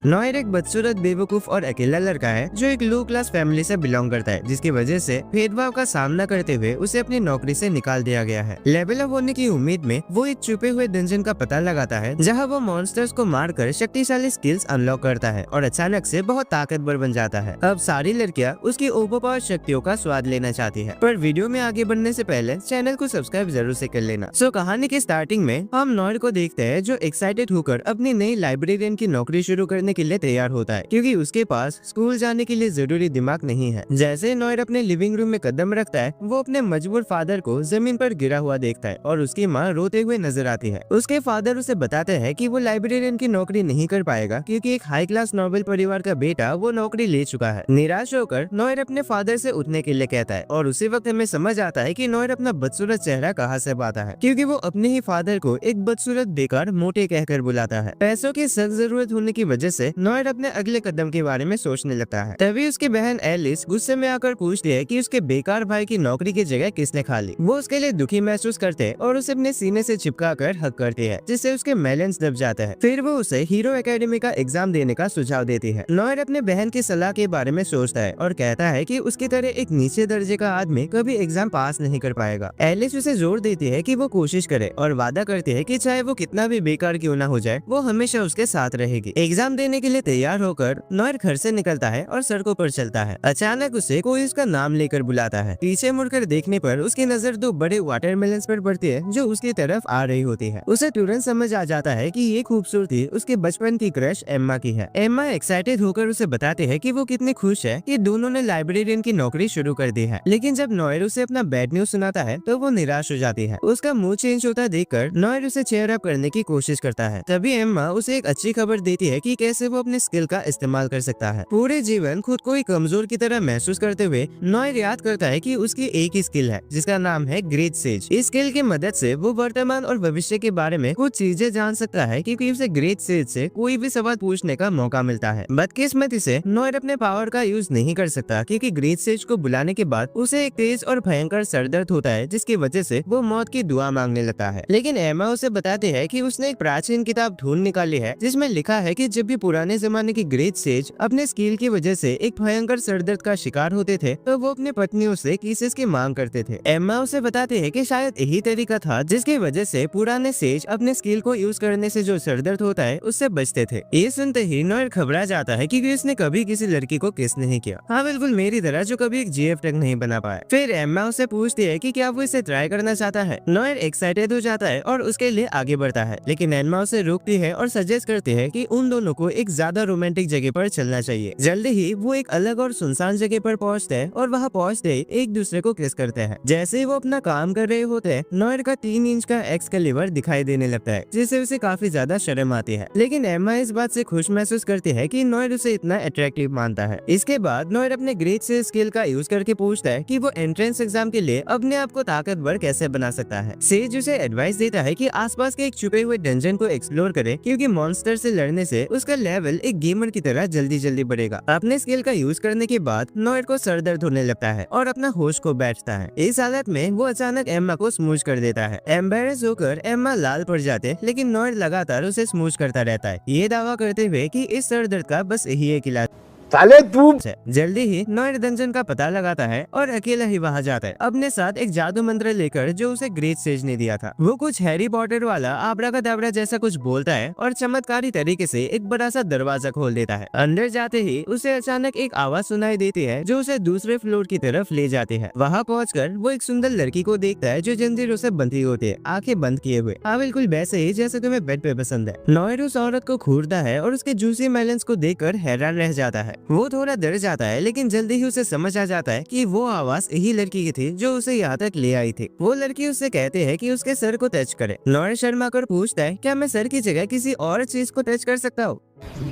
Noire एक बदसूरत, बेवकूफ और अकेला लड़का है जो एक लो क्लास फैमिली से बिलोंग करता है, जिसकी वजह से भेदभाव का सामना करते हुए उसे अपनी नौकरी से निकाल दिया गया है। लेवल अप होने की उम्मीद में वो एक छुपे हुए डंजन का पता लगाता है, जहां वो मॉन्स्टर्स को मारकर शक्तिशाली स्किल्स अनलॉक करता है और अचानक से बहुत ताकतवर बन जाता है। अब सारी लड़कियां उसकी ओवरपावर शक्तियों का स्वाद लेना चाहती है, पर वीडियो में आगे बढ़ने से पहले चैनल को सब्सक्राइब जरूर से कर लेना। कहानी के स्टार्टिंग में हम नोयर को देखते हैं जो एक्साइटेड होकर अपनी नई लाइब्रेरियन की नौकरी शुरू करने के लिए तैयार होता है, क्योंकि उसके पास स्कूल जाने के लिए जरूरी दिमाग नहीं है। जैसे नोयर अपने लिविंग रूम में कदम रखता है, वो अपने मजबूर फादर को जमीन पर गिरा हुआ देखता है और उसकी माँ रोते हुए नजर आती है। उसके फादर उसे बताते हैं कि वो लाइब्रेरियन की नौकरी नहीं कर पाएगा, क्योंकि एक हाई क्लास नोबल परिवार का बेटा वो नौकरी ले चुका है। निराश होकर नोयर अपने फादर से उठने के लिए कहता है और उसी वक्त हमें समझ आता है कि नोयर अपना बदसूरत चेहरा कहाँ से पाता है, क्योंकि वो अपने ही फादर को एक बदसूरत, बेकार, मोटे कहकर बुलाता है। पैसों की सख्त जरूरत होने की वजह से नोयर अपने अगले कदम के बारे में सोचने लगता है। तभी उसकी बहन एलिस गुस्से में आकर पूछती है कि उसके बेकार भाई की नौकरी की जगह किसने खा ली। वो उसके लिए दुखी महसूस करते हैं और उसे अपने सीने से चिपका कर हक करती है, जिससे उसके मेलेंस दब जाते हैं। फिर वो उसे हीरो एकेडमी का एग्जाम देने का सुझाव देती है। नोयर अपने बहन की सलाह के बारे में सोचता है और कहता है कि उसकी तरह एक नीचे दर्जे का आदमी कभी एग्जाम पास नहीं कर पाएगा। एलिस उसे जोर देती है कि वो कोशिश करे और वादा करती है कि चाहे वो कितना भी बेकार क्यों ना हो जाए, वो हमेशा उसके साथ रहेगी। एग्जाम देने के लिए तैयार होकर नोयर घर से निकलता है और सड़कों पर चलता है। अचानक उसे कोई उसका नाम लेकर बुलाता है। पीछे मुड़कर देखने पर उसकी नजर दो बड़े वाटरमेलन्स पर पड़ती है जो उसकी तरफ आ रही होती है। उसे तुरंत समझ आ जाता है कि ये खूबसूरती उसके बचपन की क्रश एम्मा की है। एम्मा एक्साइटेड होकर उसे बताती है कि वो कितनी खुश है कि दोनों ने लाइब्रेरियन की नौकरी शुरू कर दी है। लेकिन जब नोयर उसे अपना बैड न्यूज सुनाता है तो वो निराश हो जाती है। उसका मूड चेंज होता देखकर नोयर उसे चेयर अप करने की कोशिश करता है। तभी एम्मा उसे एक अच्छी खबर देती है कि कैसे वो अपने स्किल का इस्तेमाल कर सकता है। पूरे जीवन खुद को एक कमजोर की तरह महसूस करते हुए नोयर याद करता है कि उसकी एक ही स्किल है, जिसका नाम है ग्रेट सेज। इस स्किल की मदद से वो वर्तमान और भविष्य के बारे में कुछ चीजें जान सकता है, क्योंकि उसे ग्रेट सेज से कोई भी सवाल पूछने का मौका मिलता है। बदकिस्मती से नोयर अपने पावर का यूज नहीं कर सकता, क्योंकि ग्रेट सेज को बुलाने के बाद उसे एक तेज और भयंकर सरदर्द होता है, जिसकी वजह से वो मौत की दुआ मांगने लगता है। लेकिन एम्मा उसे बताती है कि उसने एक प्राचीन किताब ढूंढ निकाली है, जिसमें लिखा है कि जब भी पुराने जमाने की ग्रेट सेज अपने स्किल की वजह से एक भयंकर सरदर्द का शिकार होते थे, तो वो अपनी पत्नियों से किसेस की मांग करते थे। एम्मा उसे बताते हैं कि शायद यही तरीका था जिसकी वजह से पुराने सेज अपने स्किल को यूज करने से जो सरदर्द होता है उससे बचते थे। ये सुनते ही नोयर घबरा जाता है, क्योंकि उसने कभी किसी लड़की को किस नहीं किया। हाँ, बिल्कुल मेरी तरह, जो कभी एक जीएफ तक नहीं बना पाया। फिर एम्मा उसे पूछती है कि क्या वो इसे ट्राई करना चाहता है। नोयर एक्साइटेड हो जाता है और उसके लिए आगे बढ़ता है, लेकिन एम्मा उसे रोकती है और सजेस्ट करती है कि उन दोनों को एक ज्यादा रोमांटिक जगह पर चलना चाहिए। जल्दी ही वो एक अलग और सुनसान जगह पर पहुंचते हैं और वहां पहुंचते ही एक दूसरे को किस करते हैं। जैसे ही वो अपना काम कर रहे होते हैं, नोयर का 3 इंच का एक्सकैलिबर दिखाई देने लगता है, जिससे उसे काफी ज्यादा शर्म आती है। लेकिन एम्मा इस बात से खुश महसूस करती है कि नोयर उसे इतना अट्रैक्टिव मानता है। इसके बाद नोयर अपने ग्रेट से स्किल का यूज करके पूछता है कि वो एंट्रेंस एग्जाम के लिए अपने आप को ताकतवर कैसे बना सकता है। सेज उसे एडवाइस देता है कि आसपास के एक छुपे हुए डंजन को एक्सप्लोर करे, क्योंकि मॉन्स्टर से लड़ने से उसका लेवल एक गेमर की तरह जल्दी जल्दी बढ़ेगा। अपने स्किल का यूज करने के बाद नोयर को सर दर्द होने लगता है और अपना होश को बैठता है। इस हालत में वो अचानक एम्मा को स्मूच कर देता है। एम्बेरस होकर एम्मा लाल पड़ जाते, लेकिन नोयर लगातार उसे स्मूच करता रहता है, ये दावा करते हुए कि इस सर दर्द का बस यही एक इलाज। साले तू जल्दी ही नोयर डंजन का पता लगाता है और अकेला ही वहां जाता है, अपने साथ एक जादू मंत्र लेकर जो उसे ग्रेट सेज ने दिया था। वो कुछ हैरी पॉटर वाला आब्राकादाब्रा जैसा कुछ बोलता है और चमत्कारी तरीके से एक बड़ा सा दरवाजा खोल देता है। अंदर जाते ही उसे अचानक एक आवाज सुनाई देती है जो उसे दूसरे फ्लोर की तरफ ले जाती है। वहाँ पहुंचकर वो एक सुंदर लड़की को देखता है जो जंजीरों से बंधी होती है, आंखें बंद किए हुए। हाँ, बिल्कुल वैसे ही जैसे तुम्हें बेड पे पसंद है। नोयर उस औरत को घूरता है और उसके जूसी मेलन्स को देखकर हैरान रह जाता है। वो थोड़ा डर जाता है, लेकिन जल्दी ही उसे समझ आ जाता है कि वो आवाज यही लड़की की थी जो उसे यहाँ तक ले आई थी। वो लड़की उससे कहते हैं कि उसके सर को टच करे। नोयर शर्मा कर पूछता है, क्या मैं सर की जगह किसी और चीज को टच कर सकता हूँ?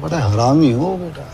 बड़ा हरामी हो बेटा।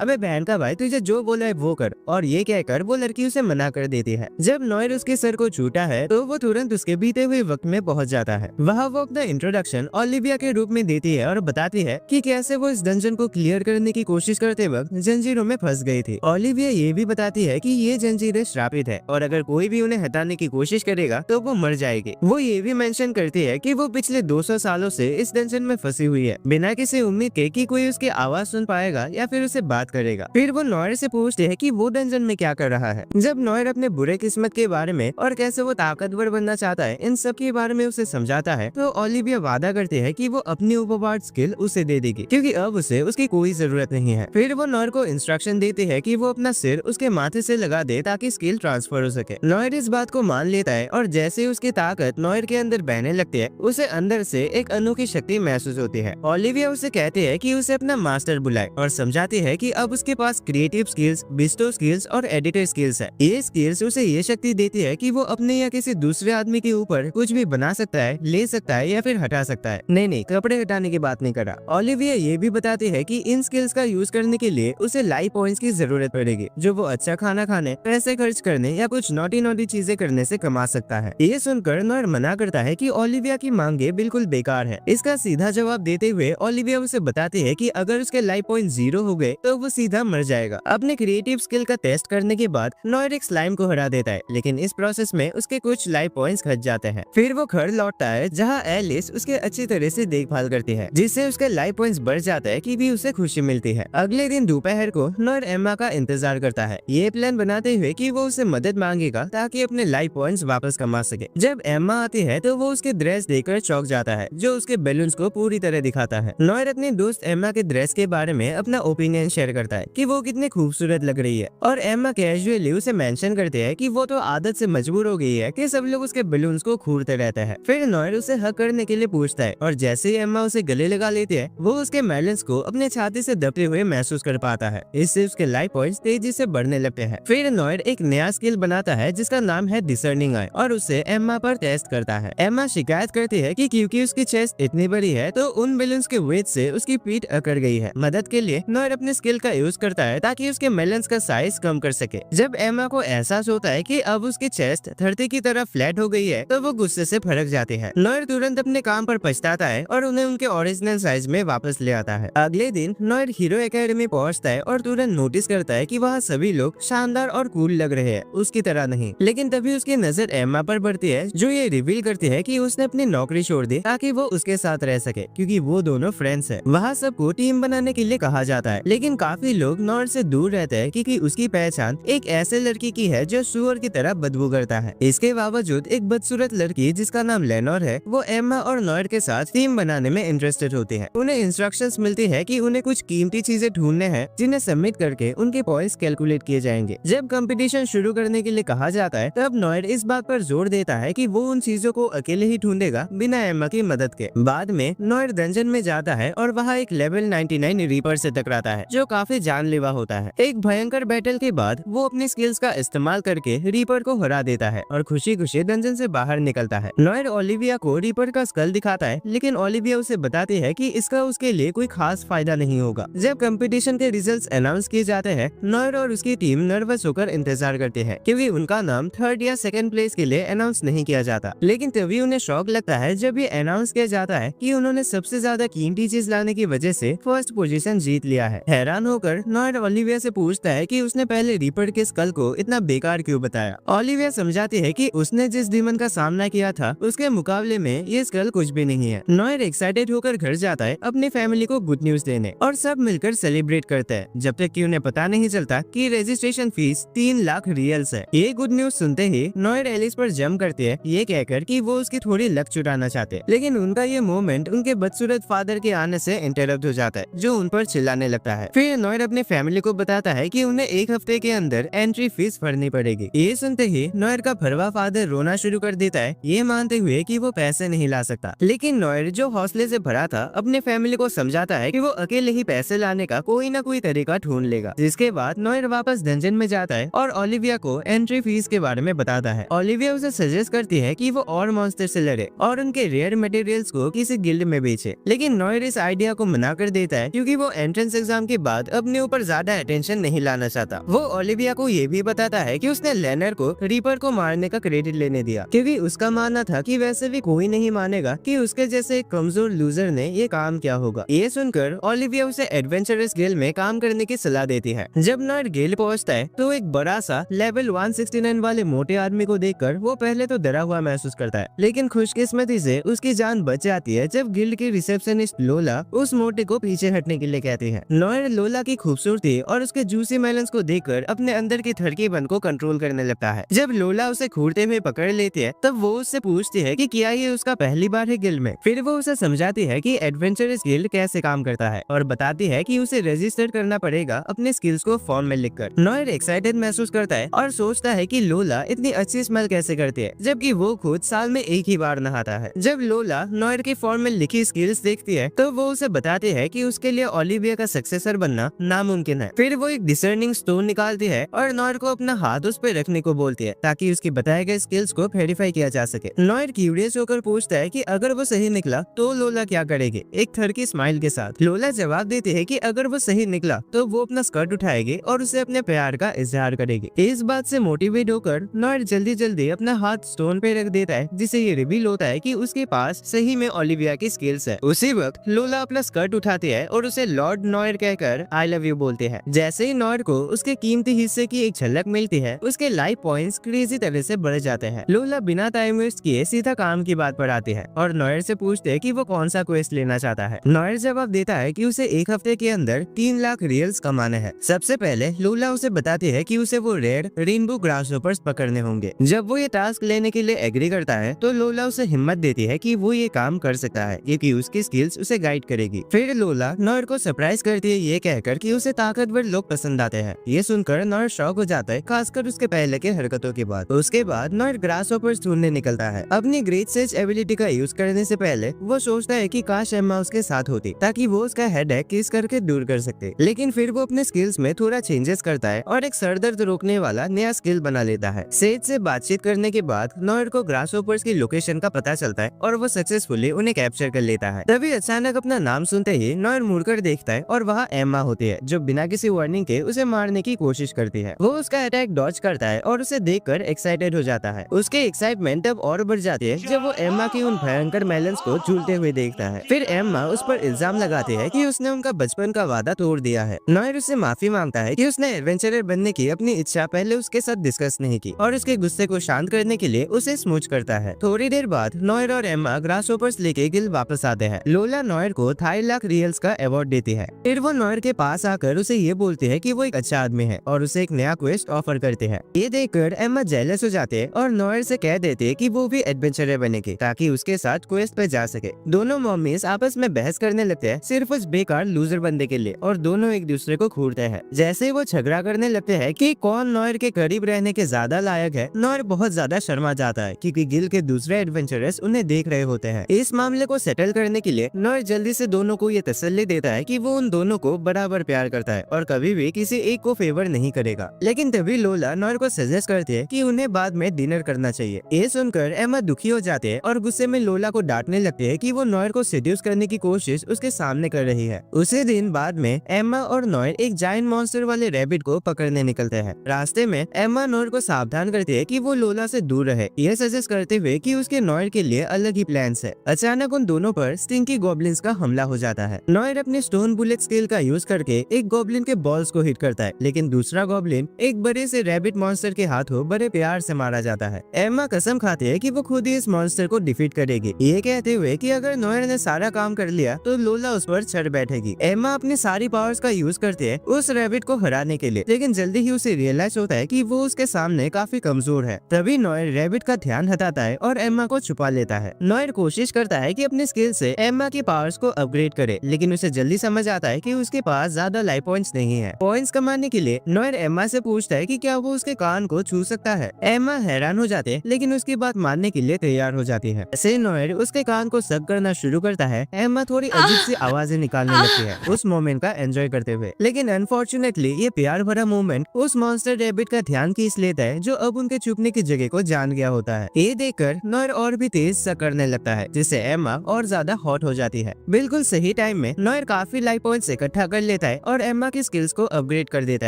अबे बहन का भाई, तुझे जो बोला है वो कर, और ये कहकर वो लड़की उसे मना कर देती है। जब नॉयर उसके सर को छूटा है तो वो तुरंत उसके बीते हुए वक्त में पहुंच जाता है। वहाँ वो अपना इंट्रोडक्शन ओलिविया के रूप में देती है और बताती है कि कैसे वो इस डंजन को क्लियर करने की कोशिश करते वक्त जंजीरों में फंस गई थी। ओलिविया ये भी बताती है कि ये जंजीरें श्रापित है और अगर कोई भी उन्हें हटाने की कोशिश करेगा तो वो मर जाएगी। वो ये भी मेंशन करती है कि वो पिछले 200 सालों से इस डंजन में फंसी हुई है, बिना किसी उम्मीद के कि कोई उसकी आवाज सुन पाएगा या फिर उसे बात करेगा। फिर वो नॉयर से पूछते हैं कि वो डंजन में क्या कर रहा है। जब नॉयर अपने बुरे किस्मत के बारे में और कैसे वो ताकतवर बनना चाहता है इन सब के बारे में उसे समझाता है तो ओलिविया वादा करते हैं कि वो अपनी ओवरपावर्ड स्किल उसे दे देगी, क्योंकि अब उसे उसकी कोई जरूरत नहीं है। फिर वो नॉयर को इंस्ट्रक्शन देती है कि वो अपना सिर उसके माथे से लगा दे ताकि स्किल ट्रांसफर हो सके। नॉयर इस बात को मान लेता है और जैसे उसकी ताकत नॉयर के अंदर बहने लगती है उसे अंदर से एक अनोखी शक्ति महसूस होती है। ओलिविया उसे कहती है कि उसे अपना मास्टर बुलाए और समझाती है कि अब उसके पास क्रिएटिव स्किल्स, बिस्टो स्किल्स और एडिटर स्किल्स है। ये स्किल्स उसे ये शक्ति देती है कि वो अपने या किसी दूसरे आदमी के ऊपर कुछ भी बना सकता है, ले सकता है या फिर हटा सकता है। नहीं, कपड़े हटाने की बात नहीं कर रहा। ओलिविया ये भी बताती है कि इन स्किल्स का यूज करने के लिए उसे लाइफ पॉइंट्स की जरूरत पड़ेगी, जो वो अच्छा खाना खाने, पैसे खर्च करने या कुछ नॉटी चीजें करने से कमा सकता है। ये सुनकर नॉयर मना करता है कि ओलिविया की मांगे बिल्कुल बेकार है। इसका सीधा जवाब देते हुए ओलिविया उसे बताती है कि अगर उसके लाइफ पॉइंट 0 हो गए तो वो सीधा मर जाएगा। अपने क्रिएटिव स्किल का टेस्ट करने के बाद नॉयर एक स्लाइम को हरा देता है, लेकिन इस प्रोसेस में उसके कुछ लाइफ पॉइंट्स घट जाते हैं। फिर वो घर लौटता है जहाँ एलिस उसके अच्छी तरह से देखभाल करती है, जिससे उसके लाइफ पॉइंट्स बढ़ जाता है कि भी उसे खुशी मिलती है। अगले दिन दोपहर को नॉयर एम्मा का इंतजार करता है, ये प्लान बनाते हुए कि वो उसे मदद मांगेगा ताकि अपने लाइफ पॉइंट्स वापस कमा सके। जब एम्मा आती है तो वो उसके ड्रेस देखकर चौंक जाता है, जो उसके बैलून्स को पूरी तरह दिखाता है। नॉयर अपने दोस्त एम्मा के ड्रेस के बारे में अपना ओपिनियन शेयर करता है कि वो कितनी खूबसूरत लग रही है, और एम्मा कैजुअली उसे मेंशन करते हैं कि वो तो आदत से मजबूर हो गई है कि सब लोग उसके बैलून्स को घूरते रहते हैं। फिर नॉयर उसे हक करने के लिए पूछता है और जैसे ही एम्मा उसे गले लगा लेती है वो उसके बैलून्स को अपने छाती से दबते हुए महसूस कर पाता है। इससे उसके लाइफ पॉइंट्स तेजी से बढ़ने लगते हैं। फिर नॉयर एक नया स्किल बनाता है जिसका नाम है डिसर्निंग आई और उसे एम्मा पर टेस्ट करता है। एम्मा शिकायत करती है कि क्योंकि उसकी चेस्ट इतनी बड़ी है तो उन बैलून्स के वेट से उसकी पीठ अकड़ गई है। मदद के लिए नॉयर अपने स्किल का यूज करता है ताकि उसके मेलन्स का साइज कम कर सके। जब एम्मा को एहसास होता है कि अब उसकी चेस्ट धरती की तरफ फ्लैट हो गई है तो वो गुस्से से भड़क जाती है। नॉयर तुरंत अपने काम पर पछताता है और उन्हें उनके ओरिजिनल साइज में वापस ले आता है। अगले दिन नॉयर हीरो एकेडमी पहुंचता है और तुरंत नोटिस करता है कि वहाँ सभी लोग शानदार और कूल लग रहे हैं, उसकी तरह नहीं। लेकिन तभी उसकी नजर एम्मा पर पड़ती है, जो ये रिवील करती है कि उसने अपनी नौकरी छोड़ दी ताकि वो उसके साथ रह सके, क्योंकि वो दोनों फ्रेंड्स हैं। वहाँ सबको टीम बनाने के लिए कहा जाता है, लेकिन काफी लोग नॉयर से दूर रहते हैं क्योंकि उसकी पहचान एक ऐसे लड़की की है जो सुअर की तरह बदबू करता है। इसके बावजूद एक बदसूरत लड़की जिसका नाम लेनोर है, वो एम्मा और नॉयर के साथ टीम बनाने में इंटरेस्टेड होती है। उन्हें इंस्ट्रक्शंस मिलती है कि उन्हें कुछ कीमती चीजें ढूंढने हैं जिन्हें सबमिट करके उनके पॉइंट्स कैलकुलेट किए जाएंगे। जब कंपटीशन शुरू करने के लिए कहा जाता है तब नॉयर इस बात पर जोर देता है कि वो उन चीजों को अकेले ही ढूंढेगा बिना एम्मा की मदद के। बाद में नॉयर डंजन में जाता है और वहाँ एक लेवल 99 रीपर से टकराता है जो काफी जानलेवा होता है। एक भयंकर बैटल के बाद वो अपनी स्किल्स का इस्तेमाल करके रीपर को हरा देता है और खुशी खुशी डंजन से बाहर निकलता है। नॉयर ओलिविया को रीपर का स्कल दिखाता है, लेकिन ओलिविया उसे बताती है कि इसका उसके लिए कोई खास फायदा नहीं होगा। जब कंपटीशन के रिजल्ट्स अनाउंस किए जाते हैं, नॉयर और उसकी टीम नर्वस होकर इंतजार करते हैं क्योंकि उनका नाम 3rd या 2nd प्लेस के लिए अनाउंस नहीं किया जाता। लेकिन तभी उन्हें शौक लगता है जब ये अनाउंस किया जाता है कि उन्होंने सबसे ज्यादा कीमती चीज लाने की वजह से 1st पोजीशन जीत लिया है। हैरान होकर नॉयर ओलिविया से पूछता है कि उसने पहले रीपर के स्कल को इतना बेकार क्यों बताया। ओलिविया समझाती है कि उसने जिस डीमन का सामना किया था उसके मुकाबले में ये स्कल कुछ भी नहीं है। नॉयर एक्साइटेड होकर घर जाता है अपनी फैमिली को गुड न्यूज देने और सब मिलकर सेलिब्रेट करते हैं, जब तक कि उन्हें पता नहीं चलता कि रजिस्ट्रेशन फीस 3 लाख रियल्स है। ये गुड न्यूज सुनते ही नॉयर एलिस पर जम करती है, ये कहकर कि वो उसकी थोड़ी लक चुराना चाहते हैं। लेकिन उनका ये मोमेंट उनके बदसूरत फादर के आने से इंटरप्ट हो जाता है, जो उन पर चिल्लाने लगता है। फिर नॉयर अपने फैमिली को बताता है कि उन्हें 1 हफ्ते के अंदर एंट्री फीस भरनी पड़ेगी। ये सुनते ही नॉयर का भरवा फादर रोना शुरू कर देता है, ये मानते हुए कि वो पैसे नहीं ला सकता। लेकिन नॉयर जो हौसले से भरा था अपने फैमिली को समझाता है कि वो अकेले ही पैसे लाने का कोई ना कोई तरीका ढूंढ लेगा। जिसके बाद नॉयर वापस डंजन में जाता है और ओलिविया को एंट्री फीस के बारे में बताता है। ओलिविया उसे सजेस्ट करती है कि वो और मॉन्स्टर से लड़े और उनके रेयर मटेरियल्स को किसी गिल्ड में बेचे, लेकिन नॉयर इस आइडिया को मना कर देता है क्योंकि वो एंट्रेंस एग्जाम के बाद अपने ऊपर ज्यादा अटेंशन नहीं लाना चाहता। वो ओलिविया को ये भी बताता है कि उसने लेनर को रीपर को मारने का क्रेडिट लेने दिया, क्योंकि उसका मानना था कि वैसे भी कोई नहीं मानेगा कि उसके जैसे एक कमजोर लूजर ने ये काम किया होगा। ये सुनकर ओलिविया उसे एडवेंचरस गिल्ड में काम करने की सलाह देती है। जब नॉयड गिल्ड पहुंचता है तो एक बड़ा सा लेवल 169 वाले मोटे आदमी को देखकर वो पहले तो डरा हुआ महसूस करता है, लेकिन खुशकिस्मती से उसकी जान बच जाती है जब गिल्ड की रिसेप्शनिस्ट लोला उस मोटे को पीछे हटने के लिए कहती है। नॉयड लोला की खूबसूरती और उसके जूसी मेलन्स को देखकर अपने अंदर की थड़कीपन को कंट्रोल करने लगता है। जब लोला उसे घूरते हुए पकड़ लेती है तब वो उससे पूछती है कि क्या ये उसका पहली बार है गिल्ड में। फिर वो उसे समझाती है कि एडवेंचरस गिल्ड कैसे काम करता है और बताती है कि उसे रजिस्टर करना पड़ेगा अपने स्किल्स को फॉर्म में लिखकर। नॉयड एक्साइटेड महसूस करता है और सोचता है कि लोला इतनी अच्छी स्मेल कैसे करती है, जबकि वो खुद साल में एक ही बार नहाता है। जब लोला नॉयड की फॉर्म में लिखी स्किल्स देखती है तो वो उसे बताती है कि उसके लिए ओलिविया का सक्सेसर बनना नामुमकिन है। फिर वो एक डिसर्निंग स्टोन निकालती है और नॉयड को अपना हाथ उस पर रखने को बोलती है ताकि उसके बताए गए स्किल्स को वेरीफाई किया जा सके। नॉयड क्यूरियस होकर पूछता है कि अगर वो सही निकला तो लोला क्या करेगी, एक थरकी स्माइल के साथ। लोला जवाब देती है कि अगर वो सही निकला तो वो अपना स्कर्ट उठाएगी और उसे अपने प्यार का इजहार करेगी। इस बात से मोटिवेट होकर नॉयड जल्दी जल्दी अपना हाथ स्टोन पे रख देता है, जिससे ये रिवील होता है कि उसके पास सही में ओलिविया की स्किल्स है। उसी वक्त लोला अपना स्कर्ट उठाती है और उसे लॉर्ड नॉयड कहकर आई लव यू बोलती है। जैसे ही नॉयड को उसके कीमती हिस्से की एक झलक मिलती है उसके लाइफ पॉइंट्स क्रेजी तरह से बढ़ जाते हैं। लोला बिना टाइम वेस्ट किए सीधा काम की बात पर आती है और नॉयड से पूछते है कि वो कौन सा क्वेस्ट लेना चाहता है। नॉयड जवाब देता है कि उसे एक हफ्ते के अंदर 3 लाख रियल्स कमाने हैं। सबसे पहले लोला उसे बताती है कि उसे वो रेड रेनबो ग्रासहोपर्स पकड़ने होंगे। जब वो ये टास्क लेने के लिए एग्री करता है तो लोला उसे हिम्मत देती है कि वो ये काम कर सकता है क्योंकि उसकी स्किल्स उसे गाइड करेगी। फिर लोला नॉयड को सरप्राइज करती है ये कहकर कि उसे ताकतवर लोग पसंद आते हैं। ये सुनकर नॉयड शॉक हो जाता है, खासकर उसके पहले के हरकतों के बाद। उसके बाद नॉयड ग्रासहोपर्स ढूंढने निकलता है। अपनी ग्रेट सेज एबिलिटी का यूज करने से पहले वो सोचता है कि काश एम्मा उसके साथ होती ताकि वो उसका हेडेक किस करके दूर कर सकते, लेकिन फिर वो अपने स्किल्स में थोड़ा चेंजेस करता है और एक सरदर्द रोकने वाला नया स्किल बना लेता है। सेज से बातचीत करने के बाद नॉयड को ग्रासहोपर्स की लोकेशन का पता चलता है और वो सक्सेसफुली उन्हें कैप्चर कर लेता है। तभी अचानक अपना नाम सुनते ही नॉयड मुड़कर देखता है और वहाँ एम्मा होती है जो बिना किसी वार्निंग के उसे मारने की कोशिश करती है। वो उसका अटैक डॉज करता है और उसे देखकर एक्साइटेड हो जाता है। उसके एक्साइटमेंट अब और बढ़ जाती है जब वो एम्मा की उन भयंकर मेलन्स को झूलते हुए देखता है। फिर एम्मा उस पर इल्जाम लगाती है कि उसने उनका बचपन का वादा तोड़ दिया है। नॉयड उससे माफी मांगता है कि उसने एडवेंचरर बनने की अपनी इच्छा पहले उसके साथ डिस्कस नहीं की और उसके गुस्से को शांत करने के लिए उसे स्मूच करता है। थोड़ी देर बाद नॉयड और एम्मा ग्रासहोपर्स लेके गिल्ड वापस आते हैं। लोला नॉयड को 2.5 लाख रियल्स का अवार्ड देती है। फिर वो नॉयड के पास आकर उसे ये बोलती है कि वो एक अच्छा आदमी है और उसे एक नया क्वेस्ट ऑफर करते हैं। ये देखकर एम्मा जेलस हो जाते हैं और नॉयड से कह देते हैं कि वो भी एडवेंचरर बनेगी ताकि उसके साथ क्वेस्ट पे जा सके। दोनों मम्मीज आपस में बहस करने लगते हैं सिर्फ उस बेकार लूजर बंदे के लिए और दोनों एक दूसरे को घूरते हैं। जैसे ही वो झगड़ा करने लगते हैं कि कौन नॉयड के करीब रहने के ज्यादा लायक है, नॉयड बहुत ज्यादा शर्मा जाता है क्योंकि गिल्ड के दूसरे एडवेंचरर्स उन्हें देख रहे होते हैं। इस मामले को सेटल करने के लिए नॉयड जल्दी से दोनों को ये तसल्ली देता है कि वो उन दोनों को बराबर प्यार करता है और कभी भी किसी एक को फेवर नहीं करेगा। लेकिन तभी लोला नॉयड को सजेस्ट करती है कि उन्हें बाद में डिनर करना चाहिए। ये सुनकर एम्मा दुखी हो जाते हैं और गुस्से में लोला को डांटने लगते हैं कि वो नॉयड को सेड्यूस करने की कोशिश उसके सामने कर रही है। उसी दिन बाद में एम्मा और नॉयड एक जायंट मॉन्स्टर वाले रैबिट को पकड़ने निकलते हैं। रास्ते में एम्मा नॉयड को सावधान करती है कि वो लोला से दूर रहे, यह सजेस्ट करते हुए कि उसके नॉयड के लिए अलग ही प्लान्स है। अचानक उन दोनों पर स्टिंकी गॉब्लिन्स का हमला हो जाता है। नॉयड अपने स्टोन बुलेट स्किल का यूज करके एक गॉब्लिन के बॉल्स को हिट करता है, लेकिन दूसरा गॉब्लिन एक बड़े से रैबिट मॉन्स्टर के हाथों बड़े प्यार से मारा जाता है। एम्मा कसम खाती है कि वो खुद ही इस मॉन्स्टर को डिफीट करेगी, ये कहते हुए कि अगर नॉयड ने सारा काम कर लिया तो लोला उस पर चढ़ बैठेगी। एम्मा अपनी सारी पावर्स का यूज करती है उस रैबिट को हराने के लिए, लेकिन जल्दी ही उसे रियलाइज होता है कि वो उसके सामने काफी कमजोर है। तभी नॉयड रैबिट का ध्यान हटाता है और एम्मा को छुपा लेता है। नॉयड कोशिश करता है कि अपने स्किल से एम्मा की पावर्स को अपग्रेड करे, लेकिन उसे जल्दी समझ आता है कि उसके पास ज्यादा लाइफ पॉइंट्स नहीं है। पॉइंट्स कमाने के लिए नॉयड एम्मा से पूछता है कि क्या वो उसके कान को छू सकता है। एम्मा हैरान हो जाते हैं, लेकिन उसकी बात मानने के लिए तैयार हो जाती है। ऐसे नॉयड उसके कान को सक करना शुरू करता है। एम्मा थोड़ी अजीब सी आवाजें निकालने लगती है उस मोमेंट का एंजॉय करते हुए, लेकिन अनफॉर्चुनेटली ये प्यार भरा मोमेंट उस मॉन्स्टर रैबिट का ध्यान खींच लेता है जो अब उनके छुपने की जगह को जान गया होता है। ये देखकर नॉयड और भी तेज सक करने लगता है, जिससे एम्मा और ज्यादा हॉट हो जाती है। बिल्कुल सही टाइम में नॉयड काफी लाइफ पॉइंट्स इकट्ठा कर लेता है और एम्मा की स्किल्स को अपग्रेड कर देता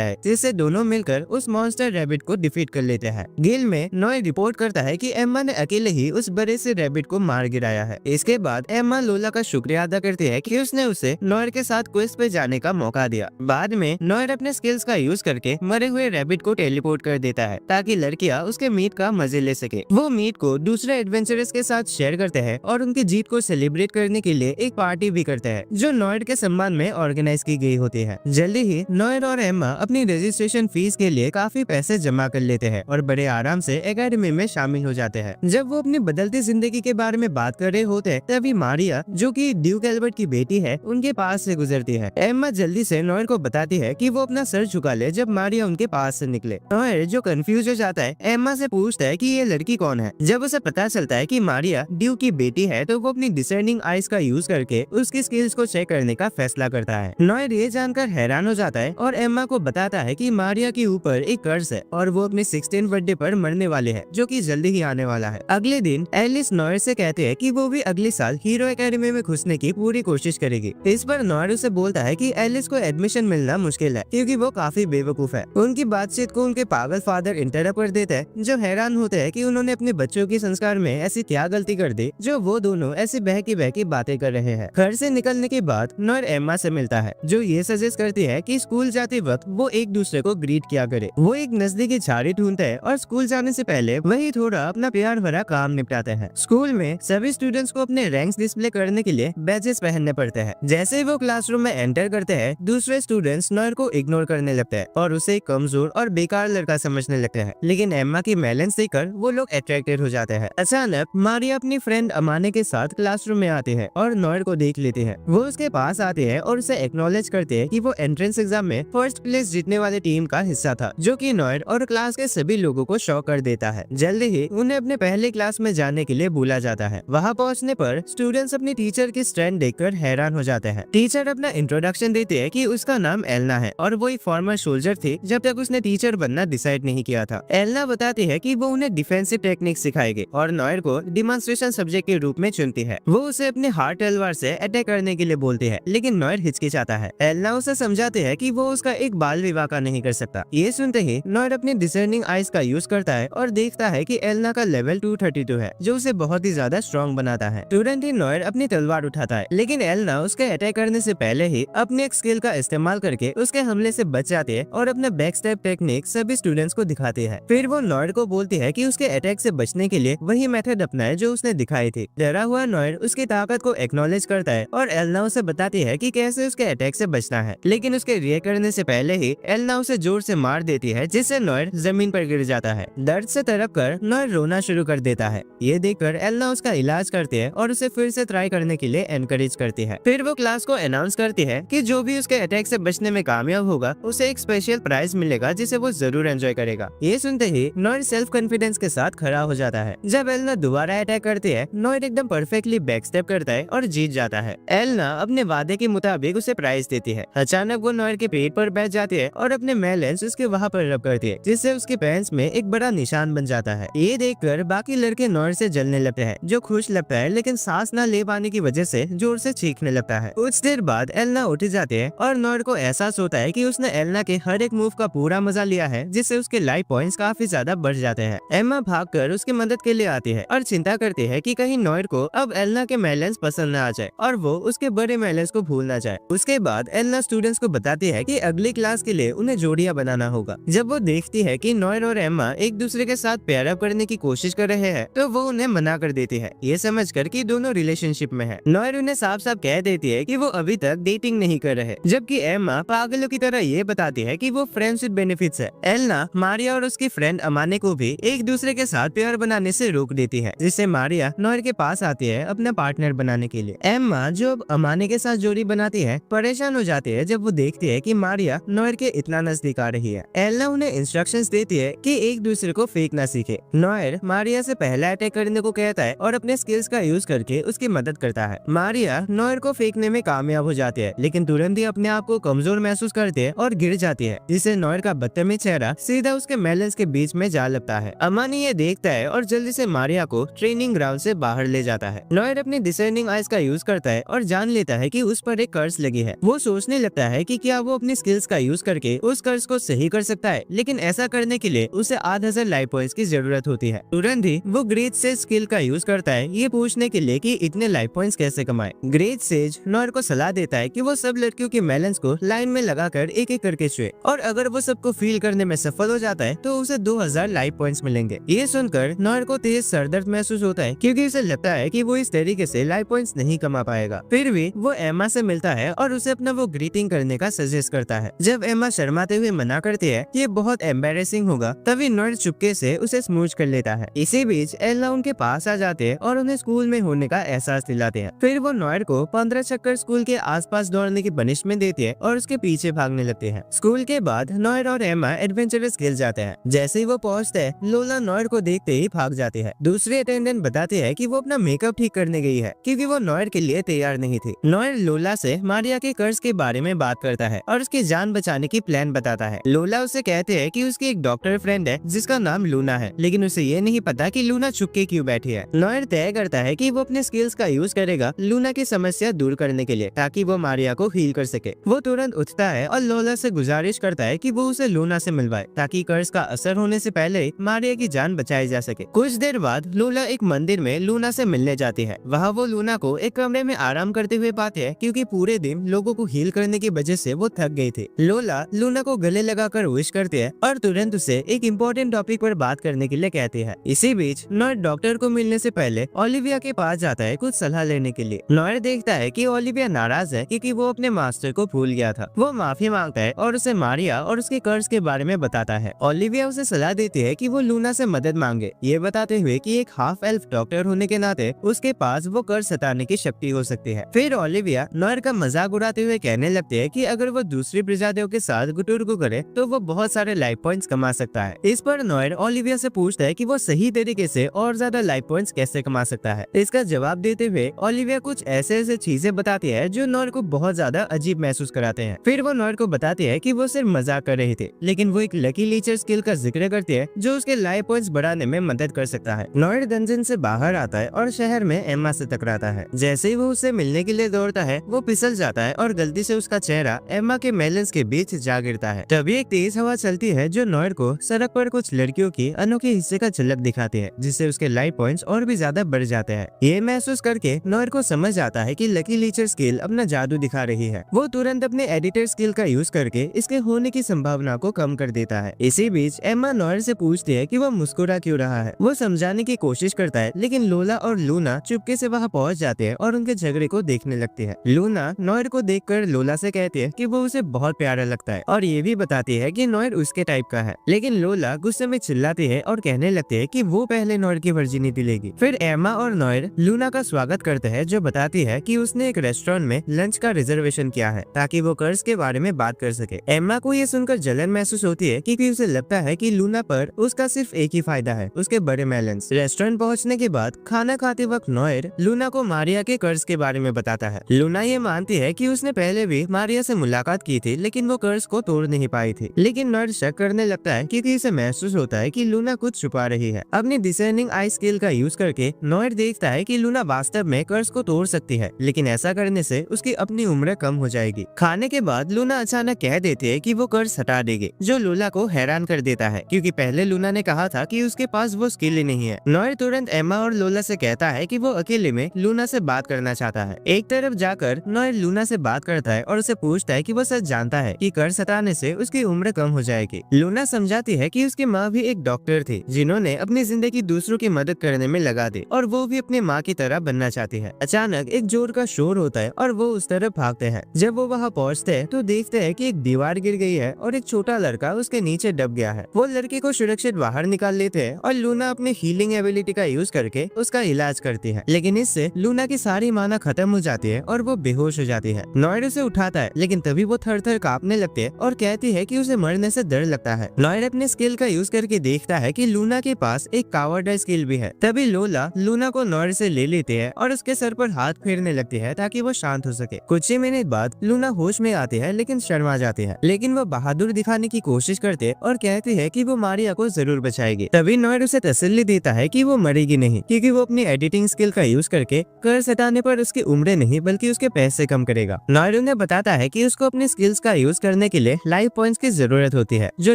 है, जिससे दोनों मिलकर उस मॉन्स्टर रैबिट को डिफीट कर लेते हैं। गिल में नॉय रिपोर्ट करता है कि एम्मा ने अकेले ही उस बड़े से रैबिट को मार गिराया है। इसके बाद एम्मा लोला का शुक्रिया अदा करती है कि उसने उसे नॉयर के साथ क्विज पे जाने का मौका दिया। बाद में नॉयर अपने स्किल्स का यूज करके मरे हुए रैबिट को टेलीपोर्ट कर देता है ताकि लड़कियां उसके मीट का मजे ले सके। वो मीट को दूसरे एडवेंचरर्स के साथ शेयर करते हैं और उनकी जीत को सेलिब्रेट करने के लिए एक पार्टी भी करते हैं जो नॉयर के सम्मान में ऑर्गेनाइज की गई होती है। जल्दी ही नॉयर और एम्मा अपनी रजिस्ट्रेशन फीस के लिए काफी पैसे जमा कर लेते हैं और बड़े आराम से एकेडमी में शामिल हो जाते हैं। जब वो अपनी बदलती जिंदगी के बारे में बात कर रहे होते हैं तभी मारिया, जो कि ड्यूक एल्बर्ट की बेटी है, उनके पास से गुजरती है। एम्मा जल्दी से नॉयर को बताती है कि वो अपना सर झुका ले जब मारिया उनके पास से निकले। नॉयर, जो कंफ्यूज हो जाता है, एम्मा से पूछता है कि ये लड़की कौन है। जब उसे पता चलता है कि मारिया ड्यूक की बेटी है तो वो अपनी डिसर्निंग आईज का यूज करके उसकी स्किल्स को चेक करने का फैसला करता है। नॉयर ये जानकर हैरान हो जाता है और एम्मा को बताता है कि मारिया के ऊपर एक कर्ज है और वो अपने 16th बर्थडे पर मरने वाले हैं, जो कि जल्दी ही आने वाला है। अगले दिन एलिस नॉयर से कहते हैं कि वो भी अगले साल हीरो एकेडमी में घुसने की पूरी कोशिश करेगी। इस पर नॉयर उसे बोलता है कि एलिस को एडमिशन मिलना मुश्किल है क्योंकि वो काफी बेवकूफ है। उनकी बातचीत को उनके पागल फादर इंटरप्ट कर देते हैं, जो हैरान होते हैं कि उन्होंने अपने बच्चों के संस्कार में ऐसी क्या गलती कर दी जो वो दोनों ऐसी बहकी बातें कर रहे हैं। घर से निकलने के बाद नॉयर एम्मा से मिलता है, जो ये सजेस्ट करती है कि स्कूल जाते वक्त वो एक दूसरे को ग्रीट किया करे। वो एक नजदीकी झाड़ी ढूंढते हैं और स्कूल जाने से पहले वही थोड़ा अपना प्यार भरा काम निपटाते हैं। स्कूल में सभी स्टूडेंट्स को अपने रैंक्स डिस्प्ले करने के लिए बैजेस पहनने पड़ते हैं। जैसे ही वो क्लासरूम में एंटर करते हैं, दूसरे स्टूडेंट्स नॉयर को इग्नोर करने लगते हैं और उसे कमजोर और बेकार लड़का समझने लगते हैं। लेकिन एम्मा की मेलेंस देखकर वो लोग अट्रैक्टेड हो जाते हैं। अचानक मारिया अपनी फ्रेंड अमाने के साथ क्लासरूम में आती है और नॉयर को देख लेती है। वो उसके पास आते हैं और उसे एक्नॉलेज करते हैं कि वो एंट्रेंस एग्जाम में फर्स्ट प्लेस जीतने वाले टीम का हिस्सा था, जो कि नॉयर और क्लास के सभी लोगों को शॉक कर देता है। जल्दी ही उन्हें अपने पहले क्लास में जाने के लिए बोला जाता है। वहाँ पहुँचने पर स्टूडेंट्स अपनी टीचर की स्ट्रेंथ देखकर हैरान हो जाते हैं। टीचर अपना इंट्रोडक्शन देती है कि उसका नाम एलना है और वो एक फॉर्मर सोल्जर थी जब तक उसने टीचर बनना डिसाइड नहीं किया था। एलना बताती है कि वो उन्हें डिफेंसिव टेक्निक सिखाएगी और नॉयर को डिमॉन्स्ट्रेशन सब्जेक्ट के रूप में चुनती है। वो उसे अपने हार्ड तलवार से अटैक करने के लिए बोलती है, लेकिन नॉयर हिचकिचाता है। एलना उसे समझाते हैं कि वो उसका एक बाल विवाह का नहीं कर सकता। ये सुनते ही नॉयर अपनी डिसर्निंग आईज का यूज करता है और देखता है कि एलना का लेवल 232 है, जो उसे बहुत ही ज्यादा स्ट्रॉन्ग बनाता है। तुरंत ही नॉयर अपनी तलवार उठाता है, लेकिन एलना उसके अटैक करने से पहले ही अपने एक स्किल का इस्तेमाल करके उसके हमले से बच जाती है और अपना बैक स्टेप टेक्निक सभी स्टूडेंट्स को दिखाती है। फिर वो नॉयर को बोलती है कि उसके अटैक से बचने के लिए वही मेथड अपनाए जो उसने दिखाई थी। डरा हुआ नॉयर उसकी ताकत को एक्नॉलेज करता है और एलना उसे बताती है कि कैसे उसके अटैक से बचना है, लेकिन उसके रिएक्ट करने से पहले ही एलना उसे जोर से मार देती है, जिससे नॉयर जमीन पर गिर जाता है। दर्द से तड़प कर नॉयर रोना शुरू कर देता है। ये देखकर एलना उसका इलाज करती है और उसे फिर से ट्राई करने के लिए एनकरेज करती है। फिर वो क्लास को अनाउंस करती है कि जो भी उसके अटैक से बचने में कामयाब होगा उसे एक स्पेशल प्राइज मिलेगा, जिसे वो जरूर एंजॉय करेगा। ये सुनते ही नॉयर सेल्फ कॉन्फिडेंस के साथ खड़ा हो जाता है। जब एलना दोबारा अटैक करती है, नॉयर एकदम परफेक्टली बैक स्टेप करता है और जीत जाता है। एलना अपने वादे के मुताबिक उसे प्राइज देती है। अचानक वो नॉयर के पेट पर बैठ जाती है और अपने मेलेंस उसके वहाँ पर रब करती है, जिससे उसके पैंट्स में एक बड़ा निशान बन जाता है। ये देखकर बाकी लड़के नॉयर से जलने लगते हैं, जो खुश लगता है, लेकिन सांस न ले पाने की वजह से जोर से चीखने लगता है। कुछ देर बाद एलना उठ जाती है और नॉयर को एहसास होता है कि उसने एलना के हर एक मूव का पूरा मजा लिया है, जिससे उसके लाइफ पॉइंट्स काफी ज्यादा बढ़ जाते हैं। एम्मा भागकर उसकी मदद के लिए आती है और चिंता करती है कि कहीं नॉयर को अब एलना के मेलेंस पसंद न आ जाए और वो उसके बड़े मेलेंस को भूल न जाए। उसके बाद एलना स्टूडेंट्स को बताती है कि अगली क्लास के लिए उन्हें जोड़ियां बनाना होगा। जब वो देखती है कि नॉयर और एम्मा एक दूसरे के साथ पेयर अप करने की कोशिश कर रहे हैं, तो वो उन्हें मना कर देती है, ये समझकर कि दोनों रिलेशनशिप में है। नॉयर उन्हें साफ साफ कह देती है कि वो अभी तक डेटिंग नहीं कर रहे, जबकि एम्मा पागलों की तरह ये बताती है कि वो फ्रेंड्स विद बेनिफिट्स है। एलना मारिया और उसकी फ्रेंड अमाने को भी एक दूसरे के साथ पेयर बनाने से रोक देती है, जिससे मारिया नॉयर के पास आती है अपना पार्टनर बनाने के लिए। एम्मा, जो अब अमाने के साथ जोड़ी बनाती है, परेशान हो जाती है जब वो देखती है कि मारिया नॉयर के इतना नजदीक आ रही है। एलना उन्हें इंस्ट्रक्शंस देती है कि एक दूसरे को फेंक ना सीखे। नॉयर मारिया से पहला अटैक करने को कहता है और अपने स्किल्स का यूज करके उसकी मदद करता है। मारिया नॉयर को फेंकने में कामयाब हो जाती है, लेकिन तुरंत ही अपने आप को कमजोर महसूस करती है और गिर जाती है, जिससे नॉयर का बदतमीज चेहरा सीधा उसके मेलेंस के बीच में जा लगता है। अमानी ये देखता है और जल्दी से मारिया को ट्रेनिंग ग्राउंड से बाहर ले जाता है। नॉयर अपनी डिसर्निंग आइज का यूज करता है और जान लेता है कि उस पर एक कर्स लगी है। वो सोचने लगता है कि क्या वो अपनी स्किल्स का यूज करके उस कर्ज को सही कर सकता है, लेकिन ऐसा करने के लिए उसे 8000 लाइफ पॉइंट्स की जरूरत होती है। तुरंत ही वो ग्रेट सेज स्किल का यूज करता है ये पूछने के लिए कि इतने लाइफ पॉइंट्स कैसे कमाए। ग्रेट सेज नॉयर को सलाह देता है कि वो सब लड़कियों के मेलन्स को लाइन में लगाकर एक एक करके छुए, और अगर वो सबको फील करने में सफल हो जाता है तो उसे 2000 लाइफ पॉइंट्स मिलेंगे। ये सुनकर नॉयर को तेज सरदर्द महसूस होता है, क्योंकि उसे लगता है कि वो इस तरीके से लाइफ पॉइंट्स नहीं कमा पाएगा। फिर भी वो एम्मा से मिलता है और उसे अपना वो ग्रीटिंग करने का सजेस्ट करता है। जब एम्मा शर्माते हुए मना करती है कि ये बहुत एम्बेरेसिंग होगा, तभी नॉयर चुपके से उसे स्मूच कर लेता है। इसी बीच एल्ला उनके पास आ जाते हैं और उन्हें स्कूल में होने का एहसास दिलाते हैं। फिर वो नॉयर को 15 चक्कर स्कूल के आसपास दौड़ने की पनिशमेंट देती है और उसके पीछे भागने लगते हैं। स्कूल के बाद नॉयर और एम्मा एडवेंचरस खेल जाते हैं। जैसे ही वो पहुंचते हैं, लोला नॉयर को देखते ही भाग जाती है। दूसरी अटेंडेंट बताती है कि वो अपना मेकअप ठीक करने गई है, क्योंकि वो नॉयर के लिए तैयार नहीं थी। नॉयर लोला से मारिया के कर्ज के बारे में बात करता है और उसकी जान बचाने की प्लान बताता है। लोला उसे कहते हैं कि उसकी एक डॉक्टर फ्रेंड है जिसका नाम लूना है, लेकिन उसे ये नहीं पता कि लूना चुपके क्यों बैठी है। नॉयर तय करता है कि वो अपने स्किल्स का यूज करेगा लूना की समस्या दूर करने के लिए, ताकि वो मारिया को हील कर सके। वो तुरंत उठता है और लोला से गुजारिश करता है कि वो उसे लूना से मिलवाए, ताकि कर्ज का असर होने से पहले मारिया की जान बचाई जा सके। कुछ देर बाद लोला एक मंदिर में लूना से मिलने जाती है। वहाँ वो लूना को एक कमरे में आराम करते हुए पाते हैं, क्योंकि पूरे दिन लोगों को हील करने की वजह से वो थक गई थी। लोला लूना को गले लगाकर विश करती है और तुरंत उसे एक इम्पोर्टेंट टॉपिक पर बात करने के लिए कहती है। इसी बीच नॉयर डॉक्टर को मिलने से पहले ओलिविया के पास जाता है कुछ सलाह लेने के लिए। नॉयर देखता है कि ओलिविया नाराज है क्योंकि वो अपने मास्टर को भूल गया था। वो माफी मांगता है और उसे मारिया और उसके कर्ज के बारे में बताता है। ओलिविया उसे सलाह देती है कि वो लूना से मदद मांगे, ये बताते हुए कि एक हाफ एल्फ डॉक्टर होने के नाते उसके पास वो कर्ज सताने की शक्ति हो सकती है। फिर ओलिविया नॉयर का मजाक उड़ाते हुए कहने लगते हैं कि अगर वो दूसरी प्रजातियों के साथ गुटुरगु करे तो वो बहुत सारे लाइफ पॉइंट्स कमा सकता है। इस पर नॉयर ओलिविया से पूछता है कि वो सही तरीके से और ज्यादा लाइफ पॉइंट्स कैसे कमा सकता है। इसका जवाब देते हुए ओलिविया कुछ ऐसे चीजें बताती है जो नॉयर को बहुत ज्यादा अजीब महसूस कराते हैं। फिर वो नॉयर को बताती है कि वो सिर्फ मजाक कर रहे थे, लेकिन वो एक लकी लीचर स्किल का जिक्र करती है जो उसके लाइफ पॉइंट्स बढ़ाने में मदद कर सकता है। नॉयर डंजन से बाहर आता है और शहर में एम्मा से टकराता है। जैसे ही वो उससे मिलने के लिए दौड़ता है, वो फिसल जाता है और गलती से उसका चेहरा एम्मा के मेलन्स के बीच जा गिरता है। तभी एक तेज हवा चलती है जो नॉयर को सड़क पर कुछ लड़कियों की अनोखे हिस्से का झलक दिखाती है, जिससे उसके लाइफ पॉइंट्स और भी ज्यादा बढ़ जाते हैं। ये महसूस करके नॉयर को समझ आता है कि लकी लीचर स्किल अपना जादू दिखा रही है। वो तुरंत अपने एडिटर स्किल का यूज करके इसके होने की संभावना को कम कर देता है। इसी बीच एम्मा नॉयर से पूछती है कि वो मुस्कुरा क्यों रहा है। वो समझाने की कोशिश करता है, लेकिन लोला और लूना चुपके से वहाँ पहुँच जाते हैं और उनके झगड़े को देखने लगती है। लूना नॉयर को देखकर लोला से कहती है कि वो उसे बहुत प्यारा लगता है और ये भी बताती है कि नॉयर उसके टाइप का है, लेकिन लोला गुस्से में चिल्लाती है और कहने लगती है कि वो पहले नॉयर की वर्जिनिटी लेगी। फिर एम्मा और नॉयर लूना का स्वागत करते हैं, जो बताती है कि उसने एक रेस्टोरेंट में लंच का रिजर्वेशन किया है ताकि वो कर्ज के बारे में बात कर सके। एम्मा को ये सुनकर जलन महसूस होती है क्योंकि उसे लगता है कि लूना पर उसका सिर्फ एक ही फायदा है, उसके बड़े मेलन्स। रेस्टोरेंट पहुंचने के बाद खाना खाते वक्त नॉयर लूना को मारिया के कर्ज के बारे में बताता है। लूना ये मानती है कि उसने पहले भी मारिया से मुलाकात की थी, लेकिन वो कर्ज को तोड़ नहीं पाई थी। लेकिन नॉयर शक करने लगता है क्योंकि इसे महसूस होता है कि लूना कुछ छुपा रही है। अपनी डिसेंडिंग आई स्किल का यूज करके नॉयर देखता है कि लूना वास्तव में कर्ज को तोड़ सकती है, लेकिन ऐसा करने से उसकी अपनी उम्र कम हो जाएगी। खाने के बाद लूना अचानक कह देती है कि वो कर्ज हटा देगी, जो लूना को हैरान कर देता है क्योंकि पहले लूना ने कहा था कि उसके पास वो स्किल ही नहीं है। नॉयर तुरंत एम्मा और लोला से कहता है कि वो अकेले में लूना से बात करना चाहता है। एक तरफ जाकर नॉयर लूना से बात करता है और उसे पूछता है कि वो सच जानता है कि कर्ज हटाने से उसकी उम्र कम हो जाएगी। लूना समझाती है कि उसकी माँ भी एक डॉक्टर थी जिन्होंने अपनी जिंदगी दूसरों की मदद करने में लगा दी और वो भी अपनी माँ की तरह बनना चाहती है। अचानक एक जोर का शोर होता है और वो उस तरफ भागते हैं। जब वो वहाँ पहुँचते हैं तो देखते हैं कि एक दीवार गिर गई है और एक छोटा लड़का उसके नीचे दब गया है। वो लड़के को सुरक्षित बाहर निकाल लेते हैं और लूना अपने हीलिंग एबिलिटी का यूज करके उसका इलाज करती है, लेकिन इससे लूना की सारी माना खत्म हो जाती है और वो बेहोश हो जाती है। नॉयर उसे उठाता है, लेकिन तभी वो थर थर कांपने लगती है और कहती है कि उसे मरने से डर लगता है। नॉयर अपने स्किल का यूज करके देखता है कि लूना के पास एक कावर्ड स्किल भी है। तभी लोला लूना को नॉयर से ले लेती है और उसके सर पर हाथ फेरने लगती है ताकि वो शांत हो सके। कुछ ही मिनट बाद लूना होश में आती है, लेकिन शर्मा जाती है। लेकिन वो बहादुर दिखाने की कोशिश करते और कहती है कि वो मारिया को जरूर बचाएगी। तभी नॉयर उसे तसल्ली देता है कि वो मरेगी नहीं, क्योंकि वो अपनी एडिटिंग स्किल का यूज करके कर्ज हटाने पर उसकी उम्र नहीं बल्कि उसके पैसे कम करेगा। नॉयर उन्हें बताता है कि उसको अपनी स्किल्स का यूज करने के लिए लाइफ पॉइंट्स की जरूरत होती है, जो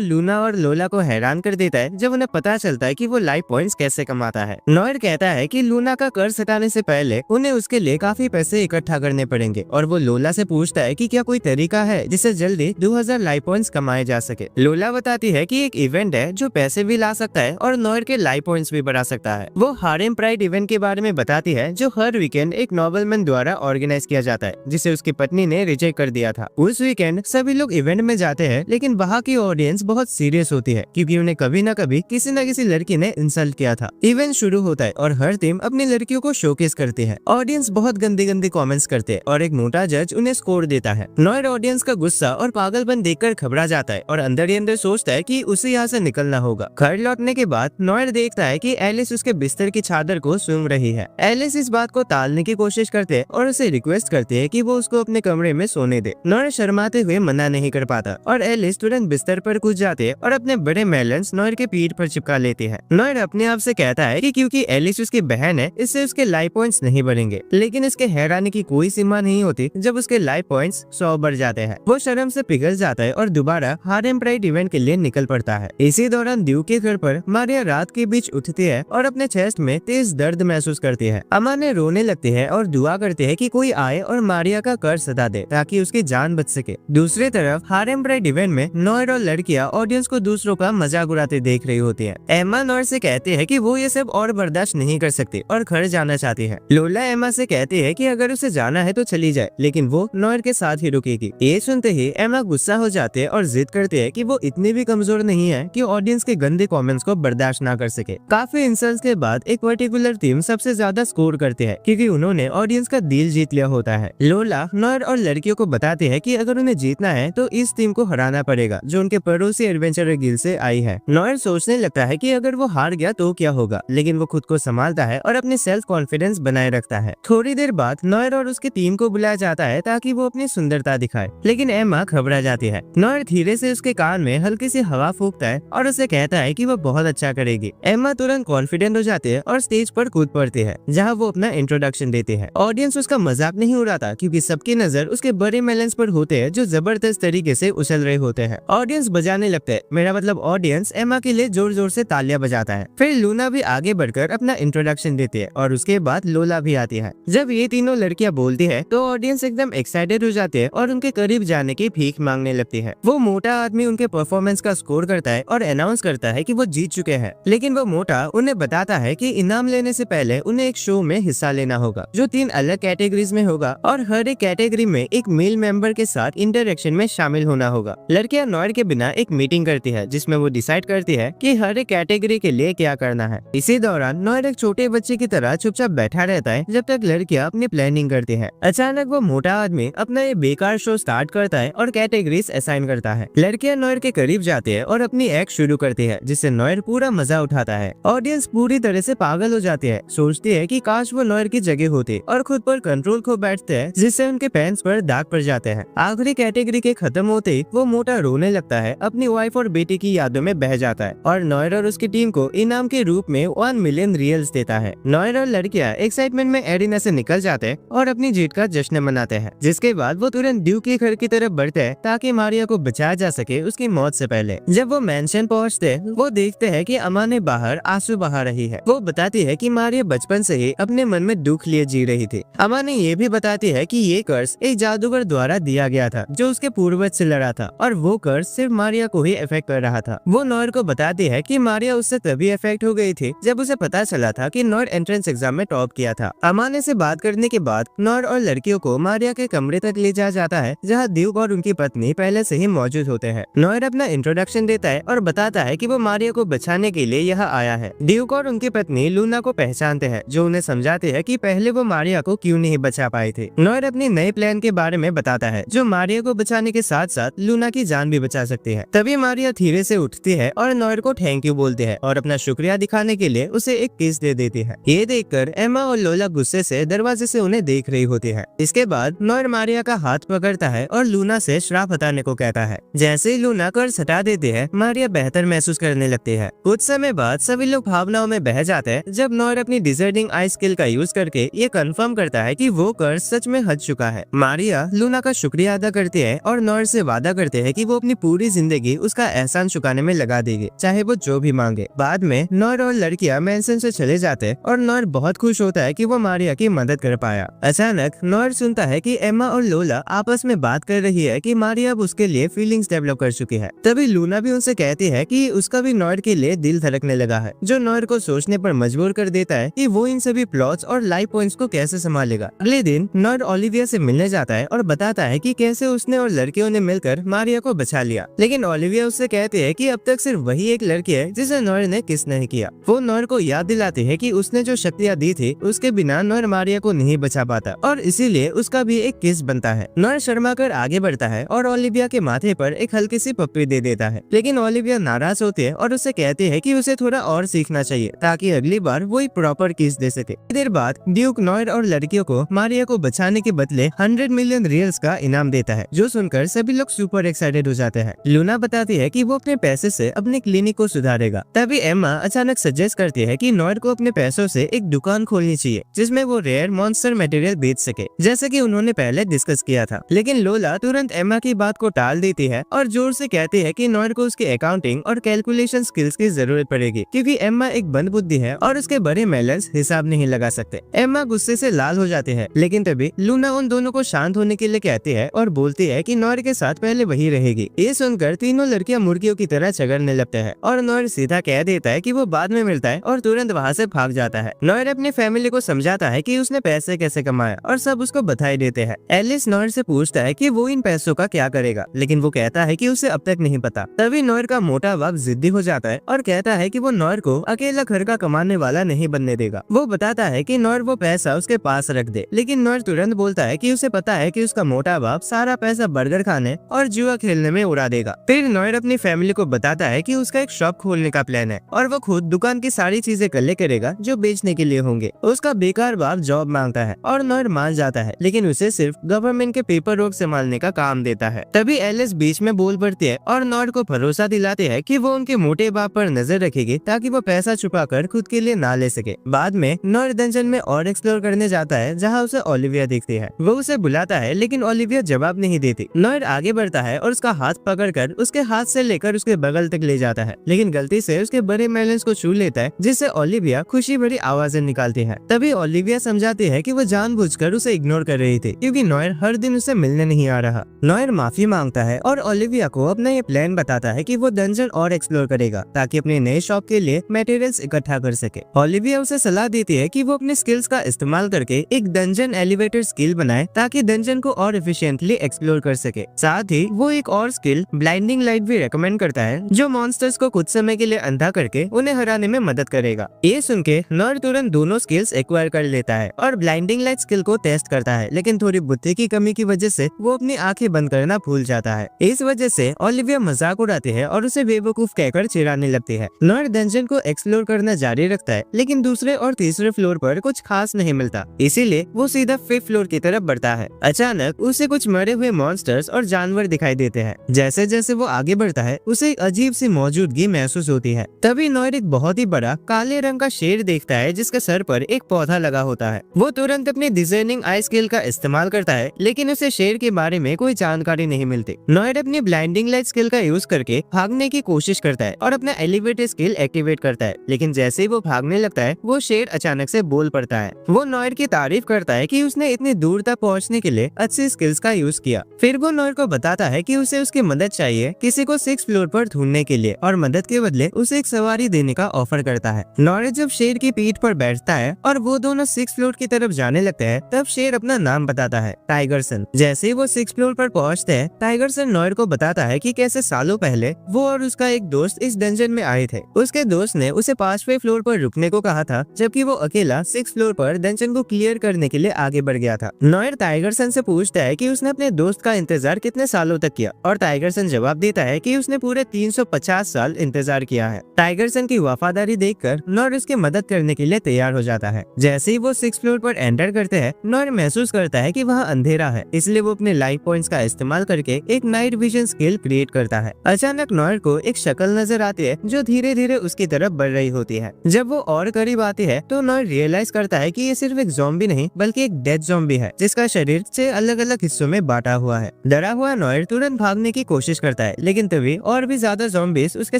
लूना और लोला को हैरान कर देता है जब उन्हें पता चलता है कि वो लाइफ पॉइंट्स कैसे कमाता है। नॉयर कहता है कि लूना का कर्ज हटाने से पहले उन्हें उसके लिए काफी पैसे इकट्ठा करने पड़ेंगे और वो लोला से पूछता है कि क्या कोई तरीका है जिससे जल्दी 2000 लाइफ पॉइंट्स कमाए जा सके। लोला बताती है कि एक इवेंट है जो पैसे भी ला सकता है और नॉयर के लाइफ पॉइंट्स भी बढ़ा सकता है। वो हारेम प्राइड इवेंट के बारे में बताती है जो हर वीकेंड एक नॉबलमैन द्वारा ऑर्गेनाइज किया जाता है, जिसे उसकी पत्नी ने रिजेक्ट कर दिया था। उस वीकेंड सभी लोग इवेंट में जाते हैं, लेकिन वहाँ की ऑडियंस बहुत सीरियस होती है क्योंकि उन्हें कभी न कभी किसी न किसी लड़की ने इंसल्ट किया था। इवेंट शुरू होता है और हर टीम अपनी लड़कियों को शोकेस करती है। ऑडियंस बहुत गंदी गंदी कमेंट्स करते हैं और एक मोटा जज उन्हें स्कोर देता है। नॉयर ऑडियंस का गुस्सा और पागलपन देखकर घबरा जाता है और अंदर ही अंदर सोचता है कि उसे यहाँ से निकलना होगा। घर लौटने के बाद नॉयर देखता है कि एलिस उसके बिस्तर की चादर को सूंघ रही है। एलिस इस बात को टालने की कोशिश करते हैं और उसे रिक्वेस्ट करते हैं कि वो उसको अपने कमरे में सोने दे। नॉयर शर्माते हुए मना नहीं कर पाता और एलिस तुरंत बिस्तर पर कूद जाते हैं और अपने बड़े मेलन्स नॉयर के पीठ पर चिपका लेती है। नॉयर अपने आप से कहता है कि क्योंकि एलिस उसकी बहन है, इससे उसके लाइफ पॉइंट्स नहीं बढ़ेंगे, लेकिन इसके हैरानी की कोई सीमा नहीं होती जब उसके लाइफ पॉइंट्स 100 बढ़ जाते हैं। वो शर्म से पिघल जाता है और दोबारा हारेम प्राइड इवेंट के लिए निकल पड़ता है। इसी दौरान ड्यूक के घर पर मारिया रात के बीच उठती है और अपने चेस्ट में तेज दर्द महसूस करती है। अमाने रोने लगती है और दुआ करती है कि कोई आए और मारिया का कर्ज सदा दे ताकि उसकी जान बच सके। दूसरी तरफ हारेम प्राइड इवेंट में नॉयर और लड़कियां ऑडियंस को दूसरों का मजाक उड़ाते देख रही होती है। एम्मा नॉयर से कहती है कि वो ये सब और बर्दाश्त नहीं कर सकती और घर जाना चाहती है। लोला एम्मा से कहती है कि अगर उसे जाना है तो चली जाए, लेकिन वो नॉयर के साथ ही रुकेगी। ये सुनते ही एम्मा गुस्सा हो जाती है और जिद करती है कि वो इतनी भी कमजोर नहीं है कि ऑडियंस के गंदे कमेंट्स को बर्दाश्त ना कर सके। काफी इंसल्ट्स के बाद एक पर्टिकुलर टीम सबसे ज्यादा स्कोर करती है क्योंकि उन्होंने ऑडियंस का दिल जीत लिया होता है। लोला नॉयर और लड़कियों को बताती है कि अगर उन्हें जीतना है तो इस टीम को हराना पड़ेगा जो उनके पड़ोसी एडवेंचरर गिल्ड से आई है। नॉयर सोचने लगता है कि अगर वो हार गया तो क्या होगा, लेकिन वो खुद को संभालता है और अपनी सेल्फ कॉन्फिडेंस बनाए रखता है। थोड़ी देर बाद नॉयर और उसकी टीम को बुलाया जाता है ताकि वो अपनी सुंदरता दिखाए, लेकिन एम्मा घबरा जाती है। नॉयर धीरे से उसके कान में हल्की सी हवा फूंकता है और उसे कहता है कि वो बहुत अच्छा करेगी। एम्मा तुरंत कॉन्फिडेंट हो जाती है और स्टेज पर कूद पड़ती है जहाँ वो अपना इंट्रोडक्शन देती है। ऑडियंस उसका मजाक नहीं उड़ाता क्योंकि सबकी नजर उसके बड़े मेलन्स पर होते हैं जो जबरदस्त तरीके से उछल रहे होते हैं। ऑडियंस बजाने लगते हैं, मेरा मतलब ऑडियंस एम्मा के लिए जोर जोर से तालियां बजाता है। फिर लूना भी आगे बढ़कर अपना इंट्रोडक्शन देती है और उसके बाद लोला भी आती है। जब ये तीनों लड़कियां बोलती है तो ऑडियंस एकदम एक्साइटेड हो जाती है और उनके करीब जाने की भीख मांगने लगती है। वो मोटा आदमी उनके परफॉर्मेंस का स्कोर करता है और अनाउंस करता है कि वो जीत चुके हैं, लेकिन वो मोटा उन्हें बताता है कि इनाम लेने से पहले उन्हें एक शो में हिस्सा लेना होगा जो 3 अलग कैटेगरीज में होगा और हर एक कैटेगरी में एक मेल मेंबर के साथ इंटरेक्शन में शामिल होना होगा। लड़कियां नॉयर के बिना एक मीटिंग करती है जिसमें वो डिसाइड करती है कि हर एक कैटेगरी के लिए क्या करना है। इसी दौरान नॉयर एक छोटे बच्चे की तरह चुपचाप बैठा रहता है जब तक लड़कियां अपनी प्लानिंग करती है। अचानक वो मोटा आदमी अपना ये बेकार शो स्टार्ट करता है और कैटेगरीज असाइन करता है। लड़कियां नॉयर के करीब जाती है और अपनी एक्ट शुरू करती है जिससे नॉयर पूरा मजा उठाता है। ऑडियंस पूरी तरह से पागल हो जाती है, सोचती है कि काश वो नॉयर की जगह होती और खुद पर कंट्रोल खो बैठते हैं जिससे उनके पैंट्स पर दाग पड़ जाते हैं। आखिरी कैटेगरी के खत्म होते ही वो मोटा रोने लगता है, अपनी वाइफ और बेटी की यादों में बह जाता है और नॉयर और उसकी टीम को इनाम के रूप में 1 मिलियन रियल्स देता है। नॉयर और लड़कियां एक्साइटमेंट में एरिना से निकल जाते हैं और अपनी जीत का जश्न मनाते हैं, जिसके बाद वो तुरंत ड्यूक के घर की तरफ बढ़ते हैं ताकि मारिया को बचाया जा सके उसकी मौत से पहले। जब वो मैंशन पहुंचते वो देखते हैं कि अमाने बाहर आंसू बहा रही है। वो बताती है कि मारिया बचपन से ही अपने मन में दुख लिए जी रही थी। अमाने ये भी बताती है कि ये कर्ज एक जादूगर द्वारा दिया गया था जो उसके पूर्वज से लड़ा था और वो कर्ज सिर्फ मारिया को ही इफेक्ट कर रहा था। वो नॉयर को बताती है कि मारिया उससे तभी इफेक्ट हो गई थी जब उसे पता चला था कि नॉयर एंट्रेंस एग्जाम में टॉप किया था। अमाने से बात करने के बाद नॉयर और लड़कियों को मारिया के कमरे तक ले जाया जाता है जहाँ ड्यूक और उनकी पत्नी पहले से ही मौजूद होते हैं। नॉयर अपना इंट्रोडक्शन देता है और बताता है कि वो मारिया को बचाने के लिए यहाँ आया है। ड्यूक और उनकी पत्नी लूना को पहचानते हैं जो उन्हें समझाते हैं कि पहले वो मारिया को क्यों नहीं बचा पाए थे। नॉयर अपने नए प्लान के बारे में बताता है जो मारिया को बचाने के साथ साथ लूना की जान भी बचा सकती है। तभी मारिया धीरे से उठती है और नॉयर को थैंक यू बोलती है और अपना शुक्रिया दिखाने के लिए उसे एक किस दे देती है। ये देखकर एम्मा और लोला गुस्से से दरवाजे से उन्हें देख रही होती है। इसके बाद नॉयर मारिया का हाथ पकड़ता है और लूना से श्राप हटाने को कहता है। जैसे ही लूना कर्ज हटा देती है मारिया बेहतर महसूस करने लगती है। कुछ समय बाद सभी लोग भावनाओं में बह जाते हैं जब नॉयर अपनी डिसर्डिंग आई स्किल का यूज करके ये कंफर्म करता है कि वो कर्ज सच में हट चुका है। मारिया मारिया लूना का शुक्रिया अदा करती है और नॉर से वादा करते हैं कि वो अपनी पूरी जिंदगी उसका एहसान चुकाने में लगा देगी, चाहे वो जो भी मांगे। बाद में नॉर और लड़कियां मैंसन से चले जाते हैं और नॉर बहुत खुश होता है कि वो मारिया की मदद कर पाया। अचानक नॉर सुनता है कि एम्मा और लोला आपस में बात कर रही है कि मारिया अब उसके लिए फीलिंग्स डेवलप कर चुकी है। तभी लूना भी उनसे कहती है कि उसका भी नॉर के लिए दिल धड़कने लगा है, जो नॉर को सोचने पर मजबूर कर देता है कि वो इन सभी प्लॉट्स और लाइफ पॉइंट्स को कैसे संभालेगा। अगले दिन नॉर ओलिविया से मिलने जाता है और बताता है कि कैसे उसने और लड़कियों ने मिलकर मारिया को बचा लिया, लेकिन ओलिविया उससे कहती है कि अब तक सिर्फ वही एक लड़की है जिसे नॉर ने किस नहीं किया। वो नॉर को याद दिलाती है कि उसने जो शक्तियाँ दी थी उसके बिना नॉर मारिया को नहीं बचा पाता और इसीलिए उसका भी एक किस बनता है। नॉर शर्मा कर आगे बढ़ता है और ओलिविया के माथे पर एक हल्की सी पप्पी दे देता है, लेकिन ओलिविया नाराज होती है और उससे कहती है कि उसे थोड़ा और सीखना चाहिए ताकि अगली बार वो एक प्रॉपर किस दे सके। देर बाद ड्यूक नॉर और लड़कियों को मारिया को बचाने के बदले 100 मिलियन रियल्स का इनाम देता है, जो सुनकर सभी लोग सुपर एक्साइटेड हो जाते हैं। लूना बताती है कि वो अपने पैसे से अपने क्लिनिक को सुधारेगा। तभी एम्मा अचानक सजेस्ट करती है कि नॉर को अपने पैसों से एक दुकान खोलनी चाहिए जिसमें वो रेयर मॉन्स्टर मटेरियल बेच सके, जैसे कि उन्होंने पहले डिस्कस किया था। लेकिन लोला तुरंत एम्मा की बात को टाल देती है और जोर से कहती है कि नॉर को उसके अकाउंटिंग और कैलकुलेशन स्किल्स की जरूरत पड़ेगी, क्योंकि एम्मा एक बंद बुद्धि है और उसके बड़े मेलन्स हिसाब नहीं लगा सकते। एम्मा गुस्से से लाल हो जाती है, लेकिन तभी लूना उन दोनों को शांत होने के लिए कहती है और बोलती है कि नॉर के साथ पहले वही रहेगी। ये सुनकर तीनों लड़कियां मुर्गियों की तरह झगड़ने लगते हैं और नॉर सीधा कह देता है कि वो बाद में मिलता है और तुरंत वहाँ से भाग जाता है। नॉर अपनी फैमिली को समझाता है कि उसने पैसे कैसे कमाया और सब उसको बधाई देते हैं। एलिस नॉर से पूछता है कि वो इन पैसों का क्या करेगा, लेकिन वो कहता है कि उसे अब तक नहीं पता। तभी नॉर का मोटा बाप जिद्दी हो जाता है और कहता है कि वो नॉर को अकेला घर का कमाने वाला नहीं बनने देगा। वो बताता है कि नॉर वो पैसा उसके पास रख दे, लेकिन नॉर तुरंत बोलता है कि उसे पता है कि उसका मोटा बाप सारा पैसा बर्गर खाने और जुआ खेलने में उड़ा देगा। फिर नॉर अपनी फैमिली को बताता है कि उसका एक शॉप खोलने का प्लान है और वो खुद दुकान की सारी चीजें कलेक्ट करेगा जो बेचने के लिए होंगे। उसका बेकार बाप जॉब मांगता है और नॉर मान जाता है, लेकिन उसे सिर्फ गवर्नमेंट के पेपर वर्क संभालने का काम देता है। तभी एलिस बीच में बोल पड़ती है और नॉर को भरोसा दिलाते हैं कि वो उनके मोटे बाप पर नजर रखेगी ताकि वो पैसा छुपाकर खुद के लिए ना ले सके। बाद में नॉर डंजन में और एक्सप्लोर करने जाता है जहाँ उसे ओलिविया दिखती है। वो उसे बुलाता है, लेकिन ओलिविया जवाब नहीं देती। नॉर आगे बढ़ता है और उसका हाथ पकड़कर उसके हाथ से लेकर उसके बगल तक ले जाता है, लेकिन गलती से उसके बड़े मेलन्स को छू लेता है, जिससे ओलिविया खुशी भरी आवाजें निकालती है। तभी ओलिविया समझाती है कि वो जानबूझकर उसे इग्नोर कर रही थी, क्योंकि नॉयर हर दिन उसे मिलने नहीं आ रहा। नॉयर माफी मांगता है और ओलिविया को अपना ये प्लान बताता है कि वो डंजन और एक्सप्लोर करेगा ताकि अपने नए शॉप के लिए मटेरियल्स इकट्ठा कर सके। ओलिविया उसे सलाह देती है कि वो अपने स्किल्स का इस्तेमाल करके एक डंजन एलिवेटर स्किल बनाए ताकि डंजन को और एफिशिएंटली एक्सप्लोर कर सके। साथ ही वो एक और स्किल ब्लाइंडिंग लाइट भी रेकमेंड करता है, जो मॉन्स्टर्स को कुछ समय के लिए अंधा करके उन्हें हराने में मदद करेगा। ये सुन के नॉर तुरंत दोनों स्किल्स एक्वायर कर लेता है और ब्लाइंडिंग लाइट स्किल को टेस्ट करता है, लेकिन थोड़ी बुद्धि की कमी की वजह से वो अपनी आंखें बंद करना भूल जाता है। इस वजह से ओलिविया मजाक उड़ाती है और उसे बेवकूफ कहकर चिढ़ाने लगती है। नॉर डंजन को एक्सप्लोर करना जारी रखता है, लेकिन दूसरे और तीसरे फ्लोर पर कुछ खास नहीं मिलता, इसीलिए वो सीधा 5th फ्लोर की तरफ बढ़ता है। अचानक उसे कुछ मरे हुए मॉन्स्टर्स और जानवर दिखाई देते हैं। जैसे जैसे वो आगे बढ़ता है उसे एक अजीब सी मौजूदगी महसूस होती है। तभी नॉर एक बहुत ही बड़ा काले रंग का शेर देखता है जिसके सर पर एक पौधा लगा होता है। वो तुरंत अपनी डिजाइनिंग आई स्किल का इस्तेमाल करता है, लेकिन उसे शेर के बारे में कोई जानकारी नहीं मिलती। नॉर अपनी ब्लाइंडिंग लाइट स्किल का यूज करके भागने की कोशिश करता है और अपना एलिवेटर स्किल एक्टिवेट करता है, लेकिन जैसे ही वो भागने लगता है वो शेर अचानक से बोल पड़ता है। वो नॉर की तारीफ करता है कि उसने इतनी दूर तक पहुंचने के लिए अच्छी स्किल्स का यूज किया। फिर वो नॉर को बताता है कि उसे उसकी मदद चाहिए किसी को 6th फ्लोर पर ढूंढने के लिए, और मदद के बदले उसे एक सवारी देने का ऑफर करता है। नॉर जब शेर की पीठ पर बैठता है और वो दोनों 6th फ्लोर की तरफ जाने लगते हैं, तब शेर अपना नाम बताता है, टाइगरसन। जैसे ही वो 6th फ्लोर पर पहुंचते हैं, टाइगरसन नॉर को बताता है कि कैसे सालों पहले वो और उसका एक दोस्त इस डंजन में आए थे। उसके दोस्त ने उसे 5वें फ्लोर पर रुकने को कहा था, जबकि वो अकेला 6th फ्लोर पर डंजन को क्लियर करने के लिए आगे बढ़ गया था। नॉयर टाइगरसन से पूछता है कि उसने अपने दोस्त का इंतजार कितने सालों तक किया, और टाइगरसन जवाब देता है कि उसने पूरे 350 साल इंतजार किया है। टाइगरसन की वफादारी देखकर नॉर उसकी मदद करने के लिए तैयार हो जाता है। जैसे ही वो 6th फ्लोर पर एंटर करते हैं, नॉर महसूस करता है कि वहाँ अंधेरा है, इसलिए वो अपने लाइफ पॉइंट्स का इस्तेमाल करके एक नाइट विजन स्किल क्रिएट करता है। अचानक नॉर को एक शक्ल नजर आती है जो धीरे धीरे उसकी तरफ बढ़ रही होती है। जब वो और करीब आती है तो नॉर रियलाइज करता है कि ये सिर्फ एक ज़ॉम्बी नहीं बल्कि एक डेड ज़ॉम्बी है, जिसका शरीर 6 अलग अलग हिस्सों में बांटा हुआ है। डरा हुआ नॉयर तुरंत भागने की कोशिश करता है, लेकिन तभी और भी ज्यादा ज़ॉम्बीज उसके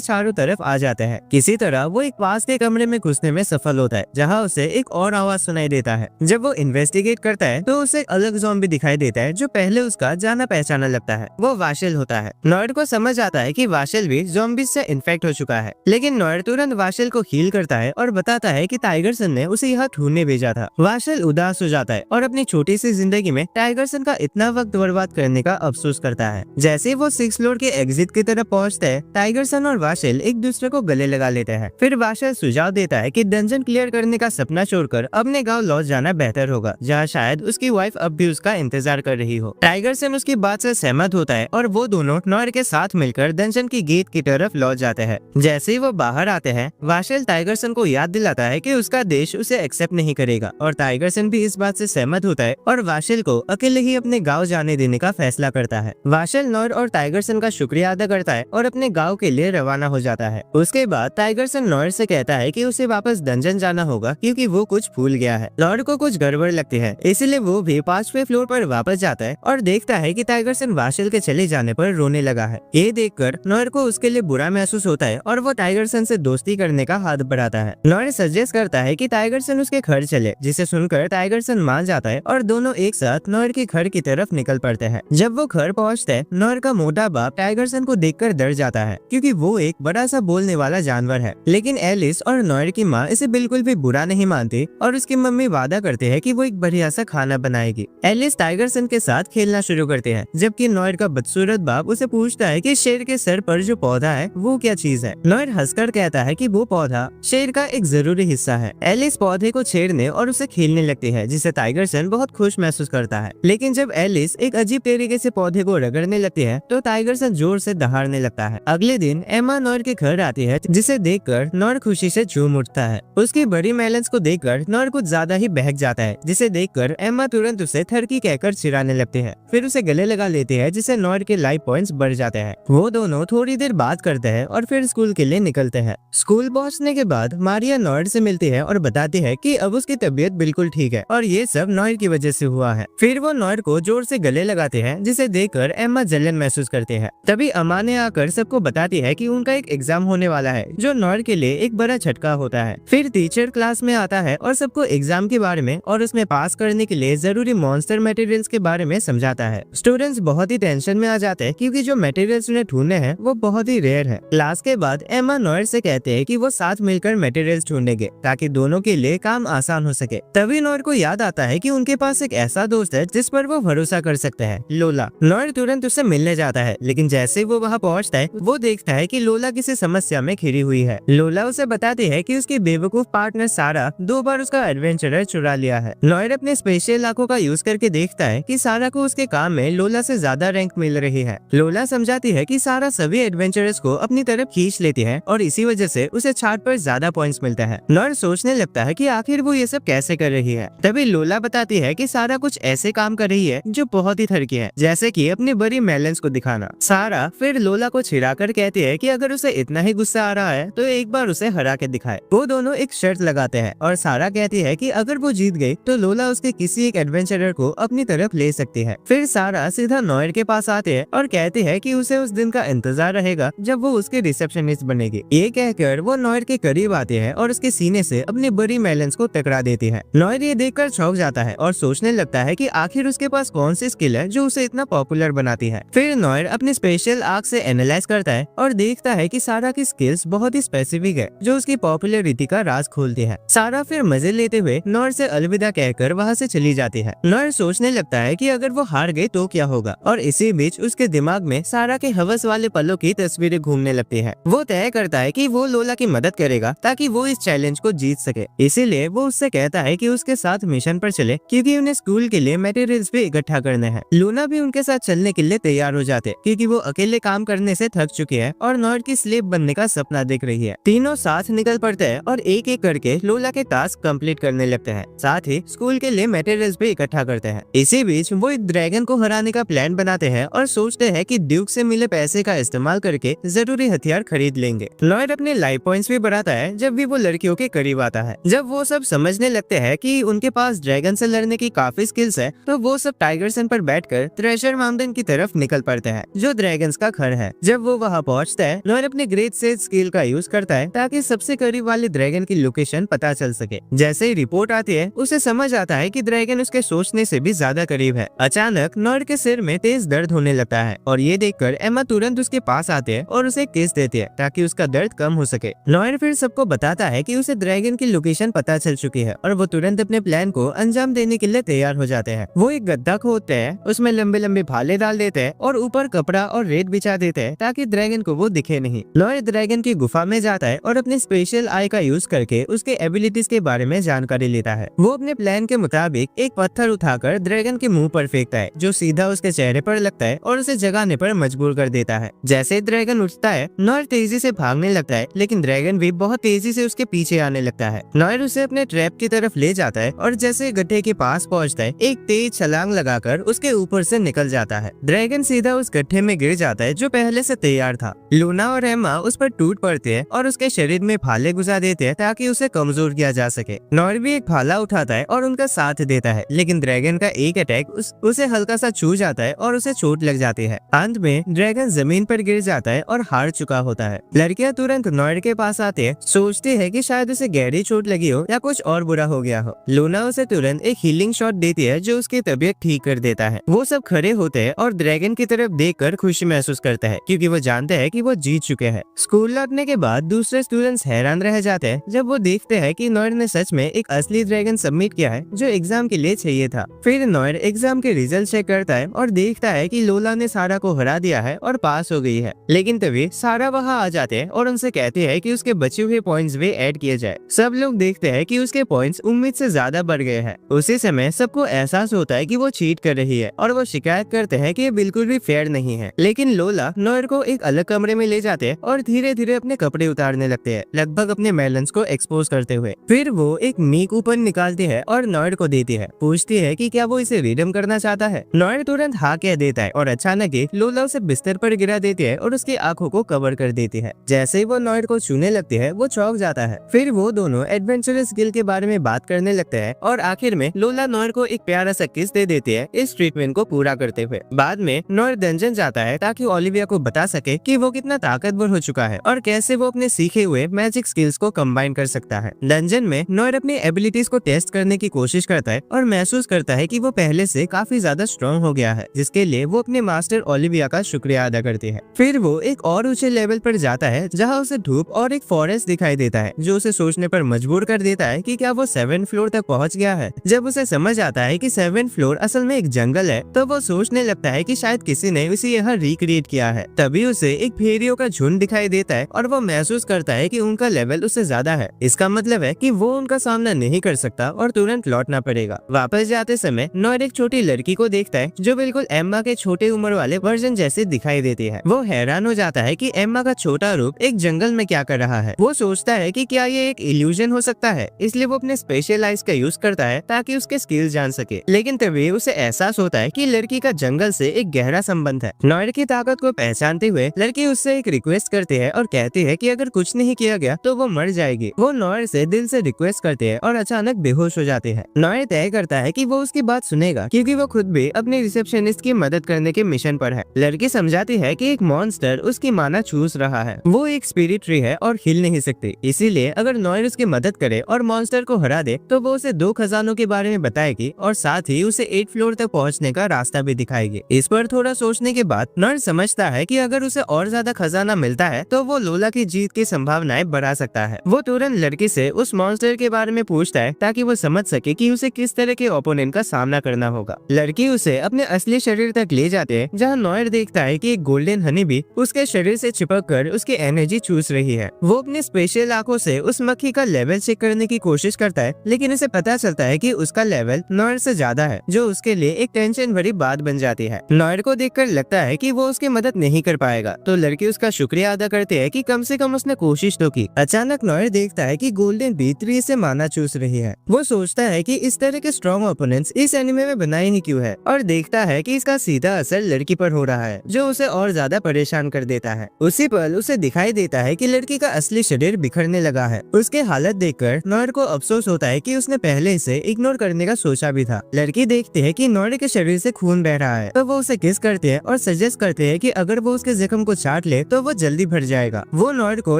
चारों तरफ आ जाते हैं। किसी तरह वो एक पास के कमरे में घुसने में सफल होता है, जहाँ उसे एक और आवाज सुनाई देता है। जब वो इन्वेस्टिगेट करता है तो उसे अलग ज़ॉम्बी दिखाई देता है जो पहले उसका जाना पहचाना लगता है। वो वाशेल होता है। नॉयर को समझ आता है कि वाशेल भी ज़ॉम्बीज से इन्फेक्ट हो चुका है, लेकिन नॉयर तुरंत वाशेल को हील करता है और बताता है कि टाइगरसन ने उसे यहाँ ढूंढने भेजा था। वाशेल उदास हो जाता है और अपनी छोटी सी जिंदगी में टाइगरसन का इतना वक्त बर्बाद करने का अफसोस करता है। जैसे वो 6th फ्लोर के एग्जिट की तरफ पहुंचते हैं, टाइगरसन और वाशेल एक दूसरे को गले लगा लेते हैं। फिर वाशेल सुझाव देता है कि डंजन क्लियर करने का सपना छोड़कर अपने गांव लौट जाना बेहतर होगा, जहां शायद उसकी वाइफ अब भी उसका इंतजार कर रही हो। टाइगरसन उसकी बात से सहमत होता है और वो दोनों नॉयर के साथ मिलकर डंजन की गेट की तरफ लौट जाते हैं। जैसे ही वो बाहर आते हैं, वाशेल टाइगरसन को याद दिलाता है कि उसका देश उसे एक्सेप्ट नहीं करेगा और टाइगरसन भी इस बात से सहमत होता है और वाशेल को अकेले ही अपने गांव जाने देने का फैसला करता है। वाशेल नॉयर और टाइगरसन का शुक्रिया अदा करता है और अपने गांव के लिए रवाना हो जाता है। उसके बाद टाइगरसन नॉयर से कहता है कि उसे वापस डंजन जाना होगा क्योंकि वो कुछ भूल गया है। नॉयर को कुछ गड़बड़ लगती है, इसलिए वो भी 5वें फ्लोर पर वापस जाता है और देखता है कि टाइगरसन वाशेल के चले जाने पर रोने लगा है। ये देखकर नॉयर को उसके लिए बुरा महसूस होता है और वो टाइगरसन से दोस्ती करने का हाथ बढ़ाता है। नॉयर सजेस्ट करता है कि टाइगरसन उसके घर चले, जिसे सुनकर टाइगरसन मान जाता है और दोनों एक साथ नॉयर के घर की तरफ निकल पड़ते हैं। जब वो घर पहुंचते हैं, नॉयर का मोटा बाप टाइगरसन को देखकर डर जाता है क्योंकि वो एक बड़ा सा बोलने वाला जानवर है। लेकिन एलिस और नॉयर की माँ इसे बिल्कुल भी बुरा नहीं मानती और उसकी मम्मी वादा करते हैं कि वो एक बढ़िया सा खाना बनाएगी। एलिस टाइगरसन के साथ खेलना शुरू करते हैं, जबकि नॉयर का बदसूरत बाप उसे पूछता है कि शेर के सर पर जो पौधा है वो क्या चीज है। नॉयर हंसकर कहता है कि वो पौधा शेर का एक जरूरी हिस्सा है। एलिस पौधे को छेड़ने और उसे खेलने लगती है, जिसे टाइगरसन बहुत खुश महसूस करता है। लेकिन जब एलिस एक अजीब तरीके से पौधे को रगड़ने लगती है तो टाइगरसन जोर से दहाड़ने लगता है। अगले दिन एम्मा नॉयर के घर आती है, जिसे देखकर नॉयर खुशी से झूम उठता है। उसकी बड़ी मेलन्स को देखकर नॉयर कुछ ज्यादा ही बहक जाता है, जिसे देखकर एम्मा तुरंत उसे थरकी कहकर चिढ़ाने लगती है। फिर उसे गले लगा लेती है, जिससे नॉयर के लाइफ पॉइंट्स बढ़ जाते हैं। वो दोनों थोड़ी देर बात करते हैं और फिर स्कूल के लिए निकलते हैं। स्कूल पहुंचने के बाद मारिया नॉयर से मिलती है और बताती है कि अब उसकी तबीयत बिल्कुल ठीक है और ये सब नॉयर की वजह से हुआ है। फिर वो नॉयर को जोर से गले लगाते हैं, जिसे देखकर एम्मा जलन महसूस करते हैं। तभी अम्मा ने आकर सबको बताती है कि उनका एक एग्जाम होने वाला है, जो नॉयर के लिए एक बड़ा झटका होता है। फिर टीचर क्लास में आता है और सबको एग्जाम के बारे में और उसमें पास करने के लिए जरूरी मॉन्स्टर मटेरियल्स के बारे में समझाता है। स्टूडेंट्स बहुत ही टेंशन में आ जाते हैं क्योंकि जो मटेरियल्स उन्हें ढूंढने हैं वो बहुत ही रेयर है। क्लास के बाद एम्मा नॉयर से कहते हैं कि वो साथ मिलकर मटेरियल्स ढूंढेंगे ताकि दोनों के लिए काम आसान हो सके। तभी नॉयर को याद आता है कि उनके पास एक ऐसा दोस्त है जिस पर वो भरोसा कर सकते हैं, लोला। नॉयर तुरंत उससे मिलने जाता है, लेकिन जैसे वो वहाँ पहुँचता है वो देखता है कि लोला किसी समस्या में घिरी हुई है। लोला उसे बताती है कि उसकी बेवकूफ पार्टनर सारा 2 बार उसका एडवेंचरर चुरा लिया है। नॉयर अपने स्पेशल आंखों का यूज करके देखता है कि सारा को उसके काम में लोला से ज्यादा रैंक मिल रही है। लोला समझाती है कि सारा सभी एडवेंचरर्स को अपनी तरफ खींच लेती है और इसी वजह से उसे चार्ट पर ज्यादा पॉइंट्स मिलता है। नॉयर सोचने लगता है कि आखिर वो ये सब कैसे कर रही है। तभी लोला बताती है कि सारा कुछ ऐसे काम कर रही है जो बहुत ही थरकी है, जैसे कि अपनी बड़ी मेलन्स को दिखाना। सारा फिर लोला को छिड़ाकर कहती है कि अगर उसे इतना ही गुस्सा आ रहा है तो एक बार उसे हरा के दिखाए। वो दोनों एक शर्त लगाते हैं और सारा कहती है कि अगर वो जीत गई तो लोला उसके किसी एक एडवेंचरर को अपनी तरफ ले सकती है। फिर सारा सीधा नॉयर के पास आते हैं और कहती है कि उसे उस दिन का इंतजार रहेगा जब वो उसके रिसेप्शनिस्ट बनेगी। ये कहकर वो नॉयर के करीब आती है और उसके सीने से अपनी बड़ी मेलन्स को टकरा देती है। नॉयर ये देखकर चौंक जाता है और सोचने लगता है कि आखिर उसके पास कौन सी स्किल है जो उसे इतना पॉपुलर बनाती है। फिर नॉयर अपनी स्पेशल आंख से एनालाइज करता है और देखता है कि सारा की स्किल्स बहुत ही स्पेसिफिक है जो उसकी पॉपुलरिटी का राज खोलती है। सारा फिर मजे लेते हुए नॉयर से अलविदा कहकर वहाँ से चली जाती है। नॉयर सोचने लगता है कि अगर वो हार गई तो क्या होगा, और इसी बीच उसके दिमाग में सारा के हवस वाले पलों की तस्वीरें घूमने लगती है। वो तय करता है कि वो लोला की मदद करेगा ताकि वो इस चैलेंज को जीत सके। इसीलिए वो उससे कहता है कि उसके साथ मिशन पर चले क्योंकि उन्हें स्कूल के लिए मटेरियल्स भी इकट्ठा करने हैं। लूना भी उनके साथ चलने के लिए तैयार हो जाते क्योंकि वो अकेले काम करने से थक चुकी है और नॉयर की स्लेव बनने का सपना देख रही है। तीनों साथ निकल पड़ते हैं और एक एक करके लोला के टास्क कंप्लीट करने लगते हैं, साथ ही स्कूल के लिए मटेरियल्स भी इकट्ठा करते हैं। इसी बीच वो एक ड्रैगन को हराने का प्लान बनाते हैं और सोचते हैं कि ड्यूक से मिले पैसे का इस्तेमाल करके जरूरी हथियार खरीद लेंगे। नॉयर अपने लाइफ पॉइंट्स भी बढ़ाता है जब भी वो लड़कियों के करीब आता है। जब वो सब समझने लगते हैं कि उनके पास ड्रैगन से लड़ने की काफी स्किल्स है है तो वो सब टाइगर सन पर बैठकर थ्रेशर माउंटेन की तरफ निकल पड़ते हैं, जो ड्रैगन्स का घर है। जब वो वहाँ पहुँचता है, नॉयर अपने ग्रेट सेज स्किल का यूज करता है ताकि सबसे करीब वाले ड्रैगन की लोकेशन पता चल सके। जैसे ही रिपोर्ट आती है, उसे समझ आता है कि ड्रैगन उसके सोचने से भी ज्यादा करीब है। अचानक नॉयर के सिर में तेज दर्द होने लगता है और ये देखकर एम्मा तुरंत उसके पास आती है और उसे किस देती है ताकि उसका दर्द कम हो सके। नॉयर फिर सबको बताता है कि उसे ड्रैगन की लोकेशन पता चल चुकी है और वो तुरंत अपने प्लान को अंजाम देने के लिए तैयार हो जाते हैं। वो एक गड्ढा खोदते हैं, उसमें लंबे लंबे भाले डाल देते हैं और ऊपर कपड़ा और रेत बिछा देते हैं ताकि ड्रैगन को वो दिखे नहीं। नॉयर ड्रैगन की गुफा में जाता है और अपने स्पेशल आई का यूज करके उसके एबिलिटीज के बारे में जानकारी लेता है। वो अपने प्लान के मुताबिक एक पत्थर उठाकर ड्रैगन के मुंह पर फेंकता है, जो सीधा उसके चेहरे पर लगता है और उसे जगाने पर मजबूर कर देता है। जैसे ड्रैगन उठता है, नॉयर तेजी से भागने लगता है, लेकिन ड्रैगन भी बहुत तेजी से उसके पीछे आने लगता है। नॉयर उसे अपने ट्रैप की तरफ ले जाता है और जैसे गड्ढे के पास पहुंचता है, एक तेज छलांग लगाकर उसके ऊपर से निकल जाता है। ड्रैगन सीधा उस गड्ढे में गिर जाता है जो पहले से तैयार था। लूना और एम्मा उस पर टूट पड़ते हैं और उसके शरीर में भाले घुसा देते हैं ताकि उसे कमजोर किया जा सके। नॉयर भी एक भाला उठाता है और उनका साथ देता है, लेकिन ड्रैगन का एक अटैक उसे हल्का सा छू जाता है और उसे चोट लग जाती है। अंत में ड्रैगन जमीन पर गिर जाता है और हार चुका होता है। लड़कियां तुरंत नॉयर के पास आते हैं, सोचती है कि शायद उसे गहरी चोट लगी हो या कुछ और बुरा हो गया हो। लूना उसे तुरंत एक हीलिंग शॉट देती है जो उसकी तबीयत ठीक कर देता है। वो सब खड़े होते हैं और ड्रैगन की तरफ देखकर खुशी महसूस करता है क्योंकि वो जानते हैं कि वो जीत चुके हैं। स्कूल लौटने के बाद दूसरे स्टूडेंट्स हैरान रह जाते हैं जब वो देखते हैं कि नॉयर ने सच में एक असली ड्रैगन सबमिट किया है जो एग्जाम के लिए चाहिए था। फिर नॉयर एग्जाम के रिजल्ट चेक करता है और देखता है कि लोला ने सारा को हरा दिया है और पास हो गई है। लेकिन तभी सारा वहाँ आ जाते हैं और उनसे कहते हैं कि उसके बचे हुए पॉइंट्स भी ऐड किए जाए। सब लोग देखते हैं कि उसके पॉइंट्स उम्मीद से ज्यादा बढ़ गए हैं। उसी समय सबको एहसास होता है कि वो चीट कर रही है और वो शिकायत करते हैं कि ये बिल्कुल भी फेयर नहीं है। लेकिन लोला नॉयर को एक अलग कमरे में ले जाते हैं और धीरे धीरे अपने कपड़े उतारने लगते हैं, लगभग अपने मेलन्स को एक्सपोज करते हुए। फिर वो एक मीक कूपन निकालती है और नॉयर को देती है, पूछती है कि क्या वो इसे रिडीम करना चाहता है। नॉयर तुरंत हाँ कह देता है और अचानक ही लोला उसे बिस्तर पर गिरा देती है और उसकी आंखों को कवर कर देती है। जैसे ही वो नॉयर को छूने लगती है, वो चौंक जाता है। फिर वो दोनों एडवेंचरस गिल के बारे में बात करने लगते हैं और आखिर में लोला नॉयर को एक प्यारा सा किस दे देती है इस ट्रीटमेंट को पूरा करते हुए। बाद में नॉयर डंजन जाता है ताकि ओलिविया को बता सके कि वो कितना ताकतवर हो चुका है और कैसे वो अपने सीखे हुए मैजिक स्किल्स को कंबाइन कर सकता है। डंजन में नॉयर अपनी एबिलिटीज को टेस्ट करने की कोशिश करता है और महसूस करता है कि वो पहले से काफी ज्यादा स्ट्रॉन्ग हो गया है, जिसके लिए वो अपने मास्टर ओलिविया का शुक्रिया अदा करती है। फिर वो एक और ऊंचे लेवल पर जाता है जहाँ उसे धूप और एक फॉरेस्ट दिखाई देता है जो उसे सोचने पर मजबूर कर देता है कि क्या वो 7th फ्लोर तक पहुँच गया है। जब उसे समझ आता है कि 7th फ्लोर असल में एक जंगल है, तो वो सोचने लगता है कि शायद किसी ने उसे यहाँ रिक्रिएट किया है। तभी उसे एक भेड़ियों का झुंड दिखाई देता है और वो महसूस करता है कि उनका लेवल उससे ज्यादा है। इसका मतलब है कि वो उनका सामना नहीं कर सकता और तुरंत लौटना पड़ेगा। वापस जाते समय नॉयर एक छोटी लड़की को देखता है जो बिल्कुल एम्मा के छोटे उम्र वाले वर्जन जैसे दिखाई देती है। वो हैरान हो जाता है कि एम्मा का छोटा रूप एक जंगल में क्या कर रहा है। वो सोचता है कि क्या ये एक इल्यूजन हो सकता है, इसलिए वो अपने स्पेशल आइज का यूज करता है ताकि उसके स्किल जान सके। लेकिन तभी उसे एहसास होता है कि लड़की का जंगल से एक गहरा संबंध है। नॉयर की ताकत को पहचानते हुए लड़की उससे एक रिक्वेस्ट करती है और कहती है कि अगर कुछ नहीं किया गया तो वो मर जाएगी। वो नॉयर से दिल से रिक्वेस्ट करती है और अचानक बेहोश हो जाती है। नॉयर तय करता है कि वो उसकी बात सुनेगा क्योंकि वो खुद भी अपने रिसेप्शनिस्ट की मदद करने के मिशन पर है। लड़की समझाती है कि एक मॉन्स्टर उसकी माना चूस रहा है। वो एक स्पिरिट ट्री है और हिल नहीं सकती, इसीलिए अगर नॉयर उसकी मदद करे और मॉन्स्टर को हरा दे तो वो उसे 2 खजानों के बारे में बताएगी और साथ ही उसे 8th फ्लोर तक पहुंचने का रास्ता भी दिखाएगी। इस पर थोड़ा सोचने के बाद नॉयर समझता है कि अगर उसे और ज्यादा खजाना मिलता है तो वो लोला की जीत की संभावनाएं बढ़ा सकता है। वो तुरंत लड़की से उस मॉन्स्टर के बारे में पूछता है ताकि वो समझ सके कि उसे किस तरह के ओपोनेंट का सामना करना होगा। लड़की उसे अपने असली शरीर तक ले जाते हैं जहाँ नॉयर देखता है कि एक गोल्डन हनी भी उसके शरीर से चिपक कर उसकी एनर्जी चूस रही है। वो अपनी स्पेशल आंखों से उस मक्खी का लेवल चेक करने की कोशिश करता है, लेकिन उसे पता चलता है कि उसका लेवल नॉयर से ज्यादा है, जो उसके लिए एक टेंशन भरी बात बन जाती है। नॉयर को देखकर लगता है कि वो उसकी मदद नहीं कर पाएगा, तो लड़की उसका शुक्रिया अदा करती है कि कम से कम उसने कोशिश तो की। अचानक नॉयर देखता है कि गोल्डन बी ट्री से माना चूस रही है। वो सोचता है कि इस तरह के स्ट्रॉन्ग ओपोनेंट्स इस एनिमे में बनाए ही क्यों है, और देखता है कि इसका सीधा असर लड़की पर हो रहा है, जो उसे और ज्यादा परेशान कर देता है। उसी पल उसे दिखाई देता है कि लड़की का असली शरीर बिखरने लगा है। उसके हालत देखकर नॉयर को अफसोस होता है कि उसने पहले इसे इग्नोर करने का सोचा भी था। लड़की देखती है कि नॉर्ड के शरीर से खून बह रहा है, तो वो उसे किस करते हैं और सजेस्ट करते हैं कि अगर वो उसके जख्म को चाट ले तो वो जल्दी भर जाएगा। वो नॉर्ड को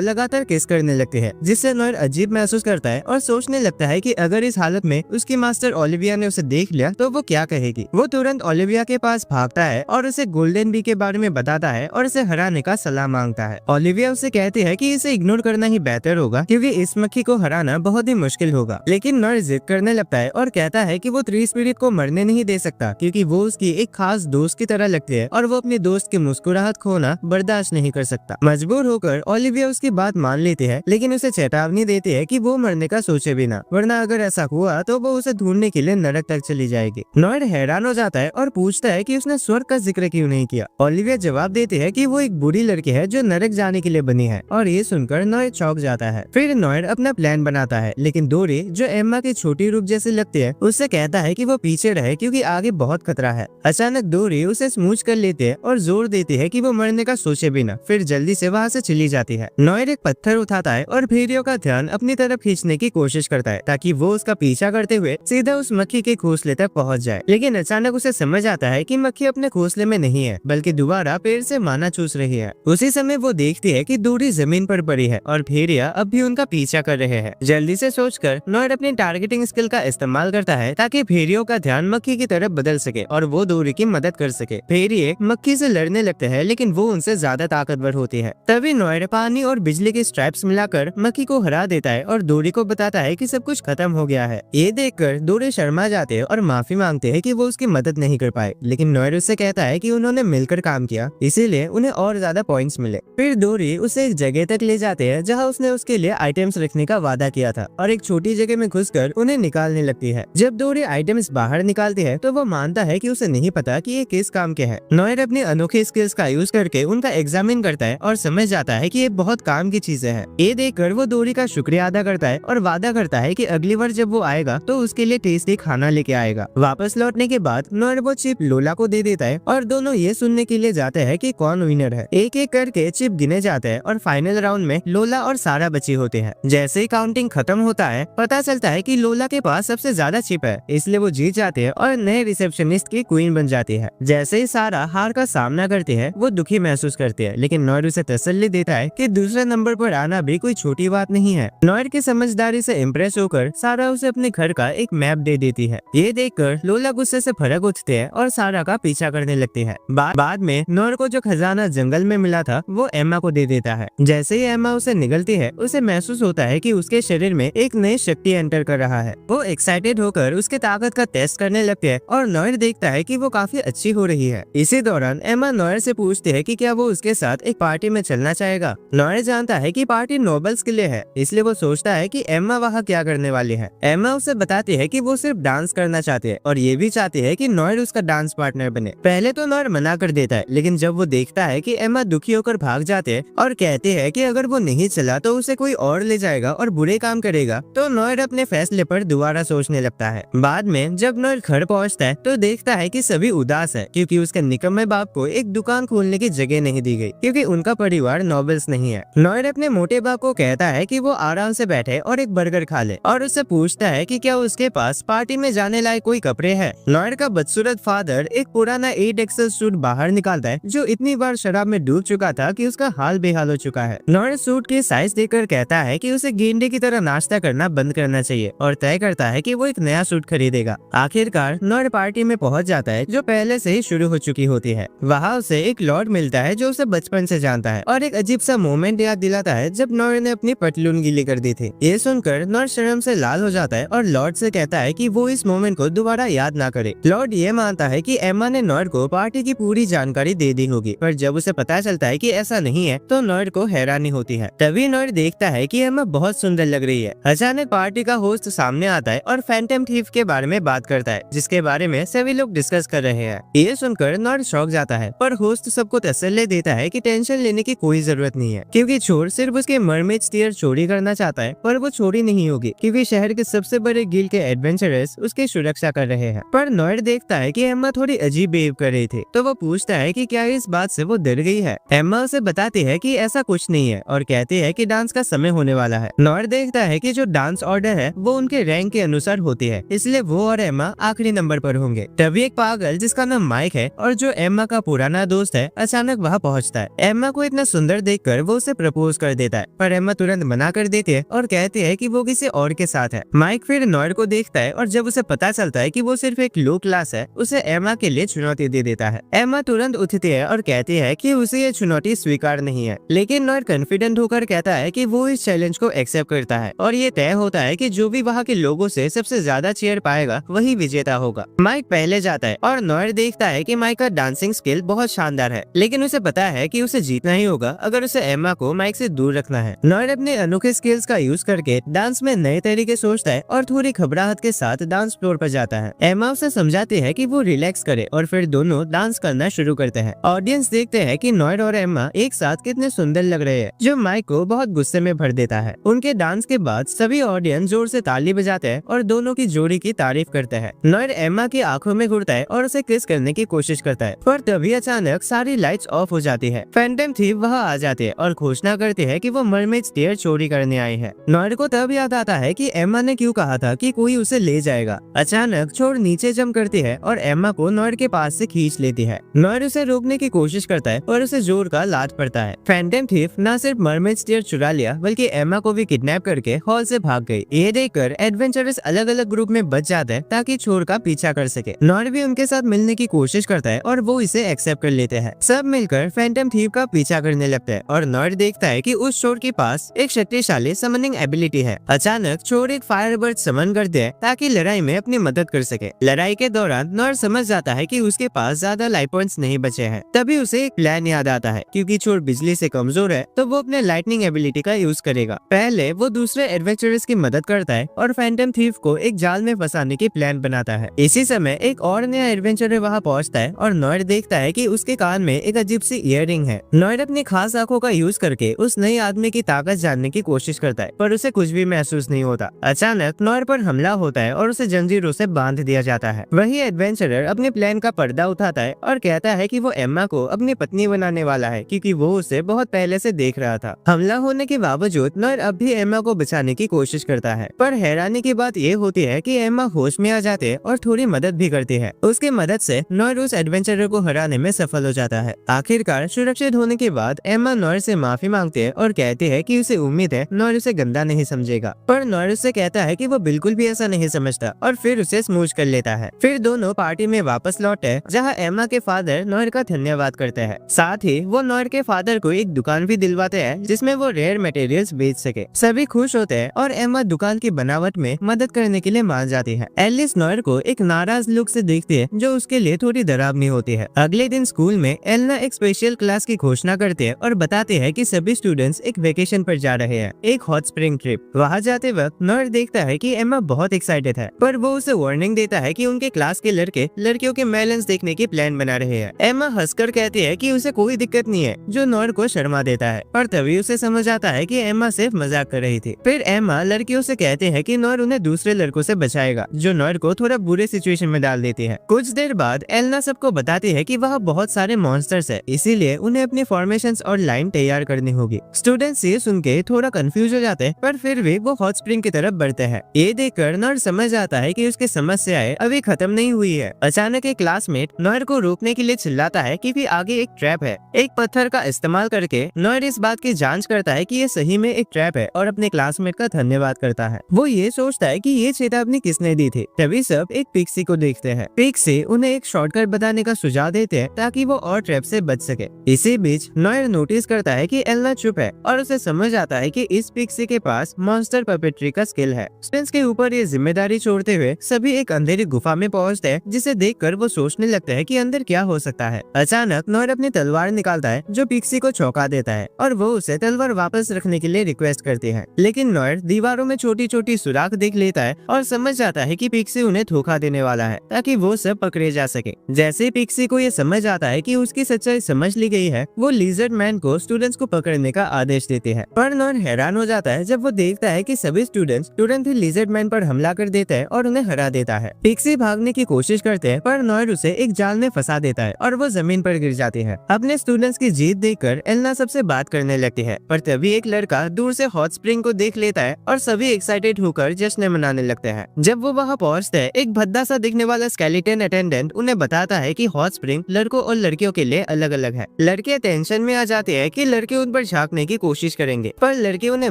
लगातार किस करने लगती है, जिससे नॉर्ड अजीब महसूस करता है और सोचने लगता है कि अगर इस हालत में उसकी मास्टर ओलिविया ने उसे देख लिया तो वो क्या कहेगी। वो तुरंत ओलिविया के पास भागता है और उसे गोल्डन बी के बारे में बताता है और उसे हराने का सलाह मांगता है। ओलिविया उसे कहती है कि इसे इग्नोर करना ही बेहतर होगा क्योंकि इस मक्खी को हराना बहुत ही मुश्किल होगा। लेकिन नॉर्ड जिद करने लगता है और कहता है कि वो ट्री स्पिरिट को मरने नहीं दे सकता क्योंकि वो उसकी एक खास दोस्त की तरह लगती है और वो अपने दोस्त की मुस्कुराहट खोना बर्दाश्त नहीं कर सकता। मजबूर होकर ओलिविया उसकी बात मान लेती है, लेकिन उसे चेतावनी देती है कि वो मरने का सोचे भी ना, वरना अगर ऐसा हुआ तो वो उसे ढूंढने के लिए नरक तक चली जाएगी। नॉर्ड हैरान हो जाता है और पूछता है कि उसने स्वर्ग का जिक्र क्यों नहीं किया। ओलिविया जवाब देती है कि वो एक बुरी लड़की है जो नरक जाने के लिए बनी है, और ये सुनकर नॉर्ड चौंक जाता है। फिर नॉर्ड अपना प्लान बनाता है, लेकिन डोरी जो एम्मा की छोटी रूप जैसी लगती है उससे कहता है कि वो पीछे रहे क्योंकि आगे बहुत खतरा है। अचानक डोरी उसे स्मूच कर लेती है और जोर देती है कि वो मरने का सोचे बिना, फिर जल्दी से वहाँ से चली जाती है। नॉर्ड एक पत्थर उठाता है और भेड़ियों का ध्यान अपनी तरफ खींचने की कोशिश करता है ताकि वो उसका पीछा करते हुए सीधा उस मक्खी के घोंसले तक पहुंच जाए। लेकिन अचानक उसे समझ आता है कि मक्खी अपने घोंसले में नहीं है बल्कि दोबारा पेड़ से माना चूस रही है। उसी समय वो देखती है कि डोरी जमीन पर पड़ी है और भेड़िया अब भी उनका पीछा कर रहे हैं। जल्दी से सोचकर नॉर्ड अपनी टारगेटिंग स्किल का इस्तेमाल करता है ताकि भेड़ियों का ध्यान मक्खी की तरफ बदल सके और वो डोरी की मदद कर सके। भेड़िए मक्खी से लड़ने लगते हैं लेकिन वो उनसे ज्यादा ताकतवर होती है। तभी नॉर्ड पानी और बिजली के स्ट्राइप्स मिलाकर मक्खी को हरा देता है और डोरी को बताता है कि सब कुछ खत्म हो गया है। ये देखकर डोरी शर्मा जाते हैं और माफी मांगते हैं कि वो उसकी मदद नहीं कर पाए, लेकिन नॉर्ड उससे कहता है कि उन्होंने मिलकर काम किया इसीलिए उन्हें और ज्यादा पॉइंट्स मिले। फिर डोरी उसे एक जगह तक ले जाते हैं जहाँ उसने उसके लिए आइटम्स रखने का वादा किया था और एक छोटी जगह में घुसकर उन्हें निकालने लगती है। जब डोरी आइटम्स बाहर निकालती है तो वो मानता है कि उसे नहीं पता कि ये किस काम के हैं। नॉर्ड अपनी अनोखी स्किल्स का यूज करके उनका एग्जामिन करता है और समझ जाता है कि ये बहुत काम की चीजें हैं। ये देखकर वो डोरी का शुक्रिया अदा करता है और वादा करता है कि अगली बार जब वो आएगा तो उसके लिए टेस्टी खाना लेके आएगा। वापस लौटने के बाद नॉर्ड वो चिप लोला को दे देता है और दोनों ये सुनने के लिए जाते हैं कि कौन विनर है। एक एक करके चिप गिने जाते हैं और फाइनल राउंड में लोला और सारा बची होते हैं। जैसे ही काउंटिंग खत्म होता है पता चलता है कि लोला के पास सबसे ज्यादा चिप है, इसलिए वो जीत जाते हैं और नए रिसेप्शनिस्ट की क्वीन बन जाती है। जैसे ही सारा हार का सामना करती है वो दुखी महसूस करती है, लेकिन नॉर्ड उसे तसल्ली देता है कि दूसरे नंबर पर आना भी कोई छोटी बात नहीं है। नॉर्ड की समझदारी से इम्प्रेस होकर सारा उसे अपने घर का एक मैप दे देती है। ये देखकर लोला गुस्से से भड़क उठते हैं और सारा का पीछा करने लगती है। बाद में नॉर्ड को जो खजाना जंगल में मिला था वो एम्मा को दे देता है। जैसे ही एम्मा उसे निगलती है उसे महसूस होता है कि उसके शरीर में एक नई शक्ति एंटर कर रहा है। वो एक्साइटेड होकर उसके ताकत का टेस्ट करने लगते हैं और नॉर्ड देखता है कि वो काफी अच्छी हो रही है। इसी दौरान एम्मा नॉर्ड से पूछती है कि क्या वो उसके साथ एक पार्टी में चलना चाहेगा। नॉर्ड जानता है कि पार्टी नोबल्स के लिए है, इसलिए वो सोचता है कि एम्मा वहाँ क्या करने वाली है। एम्मा उसे बताती है कि वो सिर्फ डांस करना चाहती है और ये भी चाहती है कि नॉर्ड उसका डांस पार्टनर बने। पहले तो नॉर्ड मना कर देता है, लेकिन जब वो देखता है कि एम्मा दुखी होकर भाग जाते हैं और कहते हैं कि अगर वो नहीं चला तो उसे कोई और ले जाएगा और बुरे काम करेगा, तो नॉर्ड अपने फैसले पर दोबारा सोचने लगता है। बाद में जब नॉर्ड घर पहुंचता है तो देखता है कि सभी उदास है क्योंकि उसके निकम्मे बाप को एक दुकान खोलने की जगह नहीं दी गई क्योंकि उनका परिवार नोबल्स नहीं है। नॉर्ड अपने मोटे बाप को कहता है कि वो आराम से बैठे और एक बर्गर खा ले और उससे पूछता है कि क्या उसके पास पार्टी में जाने लायक कोई कपड़े हैं। नॉर्ड का बदसूरत फादर एक पुराना 8XL सूट बाहर निकालता है जो इतनी बार शराब में डूब चुका था कि उसका हाल बेहाल हो चुका है। नॉर्ड सूट के साइज देखकर कहता है कि उसे गेंडे की तरह नाश्ता करना बंद करना चाहिए और तय करता है कि वो एक नया सूट खरीदेगा। आखिरकार नॉर्ड पार्टी में पहुंच जाता है जो पहले से ही शुरू हो चुकी होती है। वहाँ उसे एक लॉर्ड मिलता है जो उसे बचपन से जानता है और एक अजीब सा मोमेंट याद दिलाता है जब नॉर्ड ने अपनी पतलून गीली कर दी थी। ये सुनकर नॉर्ड शर्म से लाल हो जाता है और लॉर्ड से कहता है कि वो इस मोमेंट को दोबारा याद ना करे। लॉर्ड ये मानता है कि एम्मा ने नॉर्ड को पार्टी की पूरी जानकारी दे दी होगी, पर जब उसे पता चलता है कि ऐसा नहीं है तो नॉर्ड को हैरानी होती है। तभी नॉर्ड देखता है कि एम्मा बहुत सुंदर लग रही है। अचानक पार्टी का होस्ट सामने आता है और फैंटम थीफ के बारे में बात करता है जिसके बारे में सभी लोग डिस्कस कर रहे हैं। ये सुनकर नॉर्ड शॉक जाता है, पर होस्ट सबको तसल्ली देता है कि टेंशन लेने की कोई जरूरत नहीं है क्योंकि चोर सिर्फ उसके मरमेड स्टीयर चोरी करना चाहता है, पर वो चोरी नहीं होगी क्योंकि शहर के सबसे बड़े गिल्ड के एडवेंचरर्स उसकी सुरक्षा कर रहे हैं। पर नॉर्ड देखता है कि एम्मा थोड़ी अजीब बिहेव कर रही थी, तो वो पूछता है कि क्या इस बात से वो डर गई है। एम्मा उसे बताती है कि ऐसा कुछ नहीं है और कहती है कि डांस का समय होने वाला है। नॉर्ड देखता है कि जो डांस ऑर्डर है वो उनके रैंक के अनुसार होती है, इसलिए वो और एम्मा आखिरी नंबर पर होंगे। तभी एक पागल जिसका नाम माइक है और जो एम्मा का पुराना दोस्त है अचानक वहाँ पहुँचता है। एम्मा को इतना सुंदर देखकर वो उसे प्रपोज कर देता है, पर एम्मा तुरंत मना कर देती है और कहती है कि वो किसी और के साथ है। माइक फिर नॉयर को देखता है और जब उसे पता चलता है कि वो सिर्फ एक लो क्लास है, उसे एम्मा के लिए चुनौती दे देता है। एम्मा तुरंत उठती है और कहती है कि उसे ये चुनौती स्वीकार नहीं है, लेकिन नॉयर कॉन्फिडेंट होकर कहता है कि वो इस चैलेंज को एक्सेप्ट करता है और ये तय होता है कि जो भी वहाँ के लोगों से सबसे ज्यादा चेयर पाएगा वही विजेता होगा। माइक पहले जाता है और नॉयर देखता है कि माइक का डांसिंग स्किल बहुत शानदार है, लेकिन उसे पता है कि उसे जीतना ही होगा अगर उसे एम्मा को माइक से दूर रखना है। नॉयर अपने अनोखे स्किल्स का यूज करके डांस में नए तरीके सोचता है और थोड़ी घबराहट के साथ डांस फ्लोर पर जाता है। एम्मा उसे समझाती है कि वो रिलैक्स करे और फिर दोनों डांस करना शुरू करते हैं। ऑडियंस देखते हैं कि नॉयर और एम्मा एक साथ कितने सुंदर लग रहे हैं, जो माइक को बहुत गुस्से में भर देता है। उनके डांस के बाद सभी ऑडियंस जोर से ताली बजाते हैं और दोनों की जोड़ी की तारीफ करते हैं। नॉयर एम्मा की आंखों में घुरता है और उसे किस करने की कोशिश करता है, पर तभी अचानक सारी लाइट्स ऑफ हो जाती है। फैंटम थीफ वहाँ आ जाती है और घोषणा करती है कि वो मरमेड स्टेयर चोरी करने आई है। नॉयर को तब याद आता है कि एम्मा ने क्यों कहा था कि कोई उसे ले जाएगा। अचानक चोर नीचे जंप करती है और एम्मा को नॉयर के पास से खींच लेती है। नॉयर उसे रोकने की कोशिश करता है और उसे जोर का लात पड़ता है। फैंटम थीफ न सिर्फ मरमेड स्टेयर चुरा लिया बल्कि एम्मा को भी किडनैप करके हॉल से भाग गई। ये देखकर एडवेंचरर्स अलग अलग ग्रुप में बच जाते हैं ताकि चोर का पीछा कर सके। नॉयर भी उनके साथ मिलने की कोशिश करता है और वो इसे एक्सेप्ट कर लेते हैं। सब मिलकर फैंटम थीफ का पीछा करने लगते हैं और नॉयर देखता है कि उस चोर के पास एक शक्तिशाली समनिंग एबिलिटी है। अचानक चोर एक फायरबर्ड समन करते हैं ताकि लड़ाई में अपनी मदद कर सके। लड़ाई के दौरान नॉयर समझ जाता है कि उसके पास ज्यादा लाइफ पॉइंट्स नहीं बचे हैं। तभी उसे एक प्लान याद आता है, क्योंकि चोर बिजली से कमजोर है तो वो अपने लाइटनिंग एबिलिटी का यूज करेगा। पहले वो दूसरे एडवेंचरर्स की मदद करता है और फैंटम थीफ को एक जाल में फंसाने की प्लान बनाता है। इसी समय एक और नया एडवेंचरर वहाँ पहुँचता है और नॉयर देखता है कि उसके कान में एक अजीब सी ईयररिंग है। नॉयर अपनी खास आंखों का यूज करके उस नए आदमी की ताकत जानने की कोशिश करता है, पर उसे कुछ भी महसूस नहीं होता। अचानक नॉयर पर हमला होता है और उसे जंजीरों से बांध दिया जाता है। वही एडवेंचरर अपने प्लान का पर्दा उठाता है और कहता है कि वो एम्मा को अपनी पत्नी बनाने वाला है, क्योंकि वो उसे बहुत पहले से देख रहा था। हमला होने के बावजूद नॉयर अब भी एम्मा को बचाने की कोशिश करता है, पर हैरानी की बात ये होती है कि एम्मा होश में आ जाते हैं और थोड़ी मदद भी करती है। उसकी मदद से नॉयर उस एडवेंचरर को हराने में सफल हो जाता है। आखिरकार सुरक्षित होने के बाद एम्मा नॉयर से माफी मांगती है और कहती है कि उसे उम्मीद है नॉयर उसे गंदा नहीं समझेगा, पर नॉयर उससे कहता है कि वो बिल्कुल भी ऐसा नहीं समझता और फिर उसे स्मूच कर लेता है। फिर दोनों पार्टी में वापस लौटे, जहाँ एम्मा के फादर नॉयर का धन्यवाद करते हैं। साथ ही वो नॉयर के फादर को एक दुकान भी दिलवाते हैं जिसमें वो रेयर मटेरियल्स बेच सके। सभी खुश होते हैं और एम्मा दुकान की बनावट में मदद करने के लिए मान जाती है। एलिस नॉयर को एक नाराज लुक से देखती है जो उसके लिए थोड़ी डरावनी होती है। अगले दिन स्कूल में एलना एक स्पेशल क्लास की घोषणा करते हैं और बताते हैं कि सभी स्टूडेंट्स एक वेकेशन पर जा रहे हैं, एक हॉट स्प्रिंग ट्रिप। वहाँ जाते वक्त नॉयर देखता है कि एम्मा बहुत एक्साइटेड है, पर वो उसे वार्निंग देता है कि उनके क्लास के लड़के लड़कियों के मेलन्स देखने की प्लान बना रहे हैं। एम्मा हंसकर कहती है कि उसे कोई दिक्कत नहीं है, जो नॉयर को शर्मा देता है, पर तभी उसे समझ आता है कि एम्मा सिर्फ मजाक कर रही थी। फिर एम्मा लड़कियों से कहते हैं कि नॉयर उन्हें दूसरे लड़कों से बचाएगा, जो नॉयर को थोड़ा बुरे सिचुएशन में डाल देती है। कुछ देर बाद एलना सबको बताती है कि वहाँ बहुत सारे मॉन्स्टर्स है, इसीलिए उन्हें अपनी फॉर्मेशंस और लाइन तैयार करनी होगी। स्टूडेंट्स ये सुन के थोड़ा कंफ्यूज हो जाते हैं, पर फिर भी वो हॉट स्प्रिंग की तरफ बढ़ते हैं। ये देखकर नॉयर समझ आता है कि उसकी समस्याएं अभी खत्म नहीं हुई है। अचानक एक क्लासमेट नॉयर को रोकने के लिए चिल्लाता है कि आगे एक ट्रैप है। एक पत्थर का इस्तेमाल करके नॉयर इस बात की जांच करता है कि ये सही में एक ट्रैप है और अपने क्लासमेट का धन्यवाद करता है। वो ये सोचता है कि ये चेतावनी किसने दी थी। तभी सब एक पिक्सी को देखते हैं। पिक्सी उन्हें एक शॉर्टकट बताने का सुझाव देते हैं ताकि वो और ट्रैप से बच सके। इसी बीच नॉयर नोटिस करता है कि एलना चुप है और उसे समझ आता है कि इस पिक्सी के पास मॉन्स्टर पपेट्री का स्किल है। स्पेंस के ऊपर ये जिम्मेदारी छोड़ते हुए सभी एक अंधेरी गुफा में पहुंचते हैं, जिसे देखकर वो सोचने लगता है कि अंदर क्या हो सकता है। अचानक नॉयर अपनी तलवार निकालता है जो पिक्सी को चौंका देता है और वो उसे तलवार वापस रखने के लिए रिक्वेस्ट करती है। लेकिन नॉयर दीवारों में छोटी छोटी सुराख देख लेता है और समझ जाता है कि पिक्सी उन्हें धोखा देने वाला है ताकि वो सब पकड़े जा सके। जैसे पिक्सी को ये समझ आता है कि उसकी सच्चाई समझ ली गई है, वो लिजर्ड मैन को स्टूडेंट्स को पकड़ने का आदेश देती है। पर नॉयर हैरान हो जाता है जब वो देखता है कि सभी स्टूडेंट्स तुरंत ही लिजर्ड मैन पर हमला कर देते हैं और उन्हें हरा देता है। पिक्सी भागने की कोशिश करते हैं, पर नॉयर उसे एक जाल में फंसा देता है और वो जमीन पर गिर जाती है। अपने स्टूडेंट्स की जीत देखकर एलना सबसे बात करने लगती है, पर तभी एक लड़का दूर से हॉट स्प्रिंग को देख लेता है और सभी एक्साइटेड होकर जश्न मनाने लगते हैं। जब वो वहाँ पहुँच पहुंचते हैं, एक भद्दा सा दिखने वाला स्केलेटन अटेंडेंट उन्हें बताता है कि हॉट स्प्रिंग लड़कों और लड़कियों के लिए अलग अलग है। लड़के टेंशन में आ जाते हैं कि लड़के उन पर झांकने की कोशिश करेंगे, पर लड़के उन्हें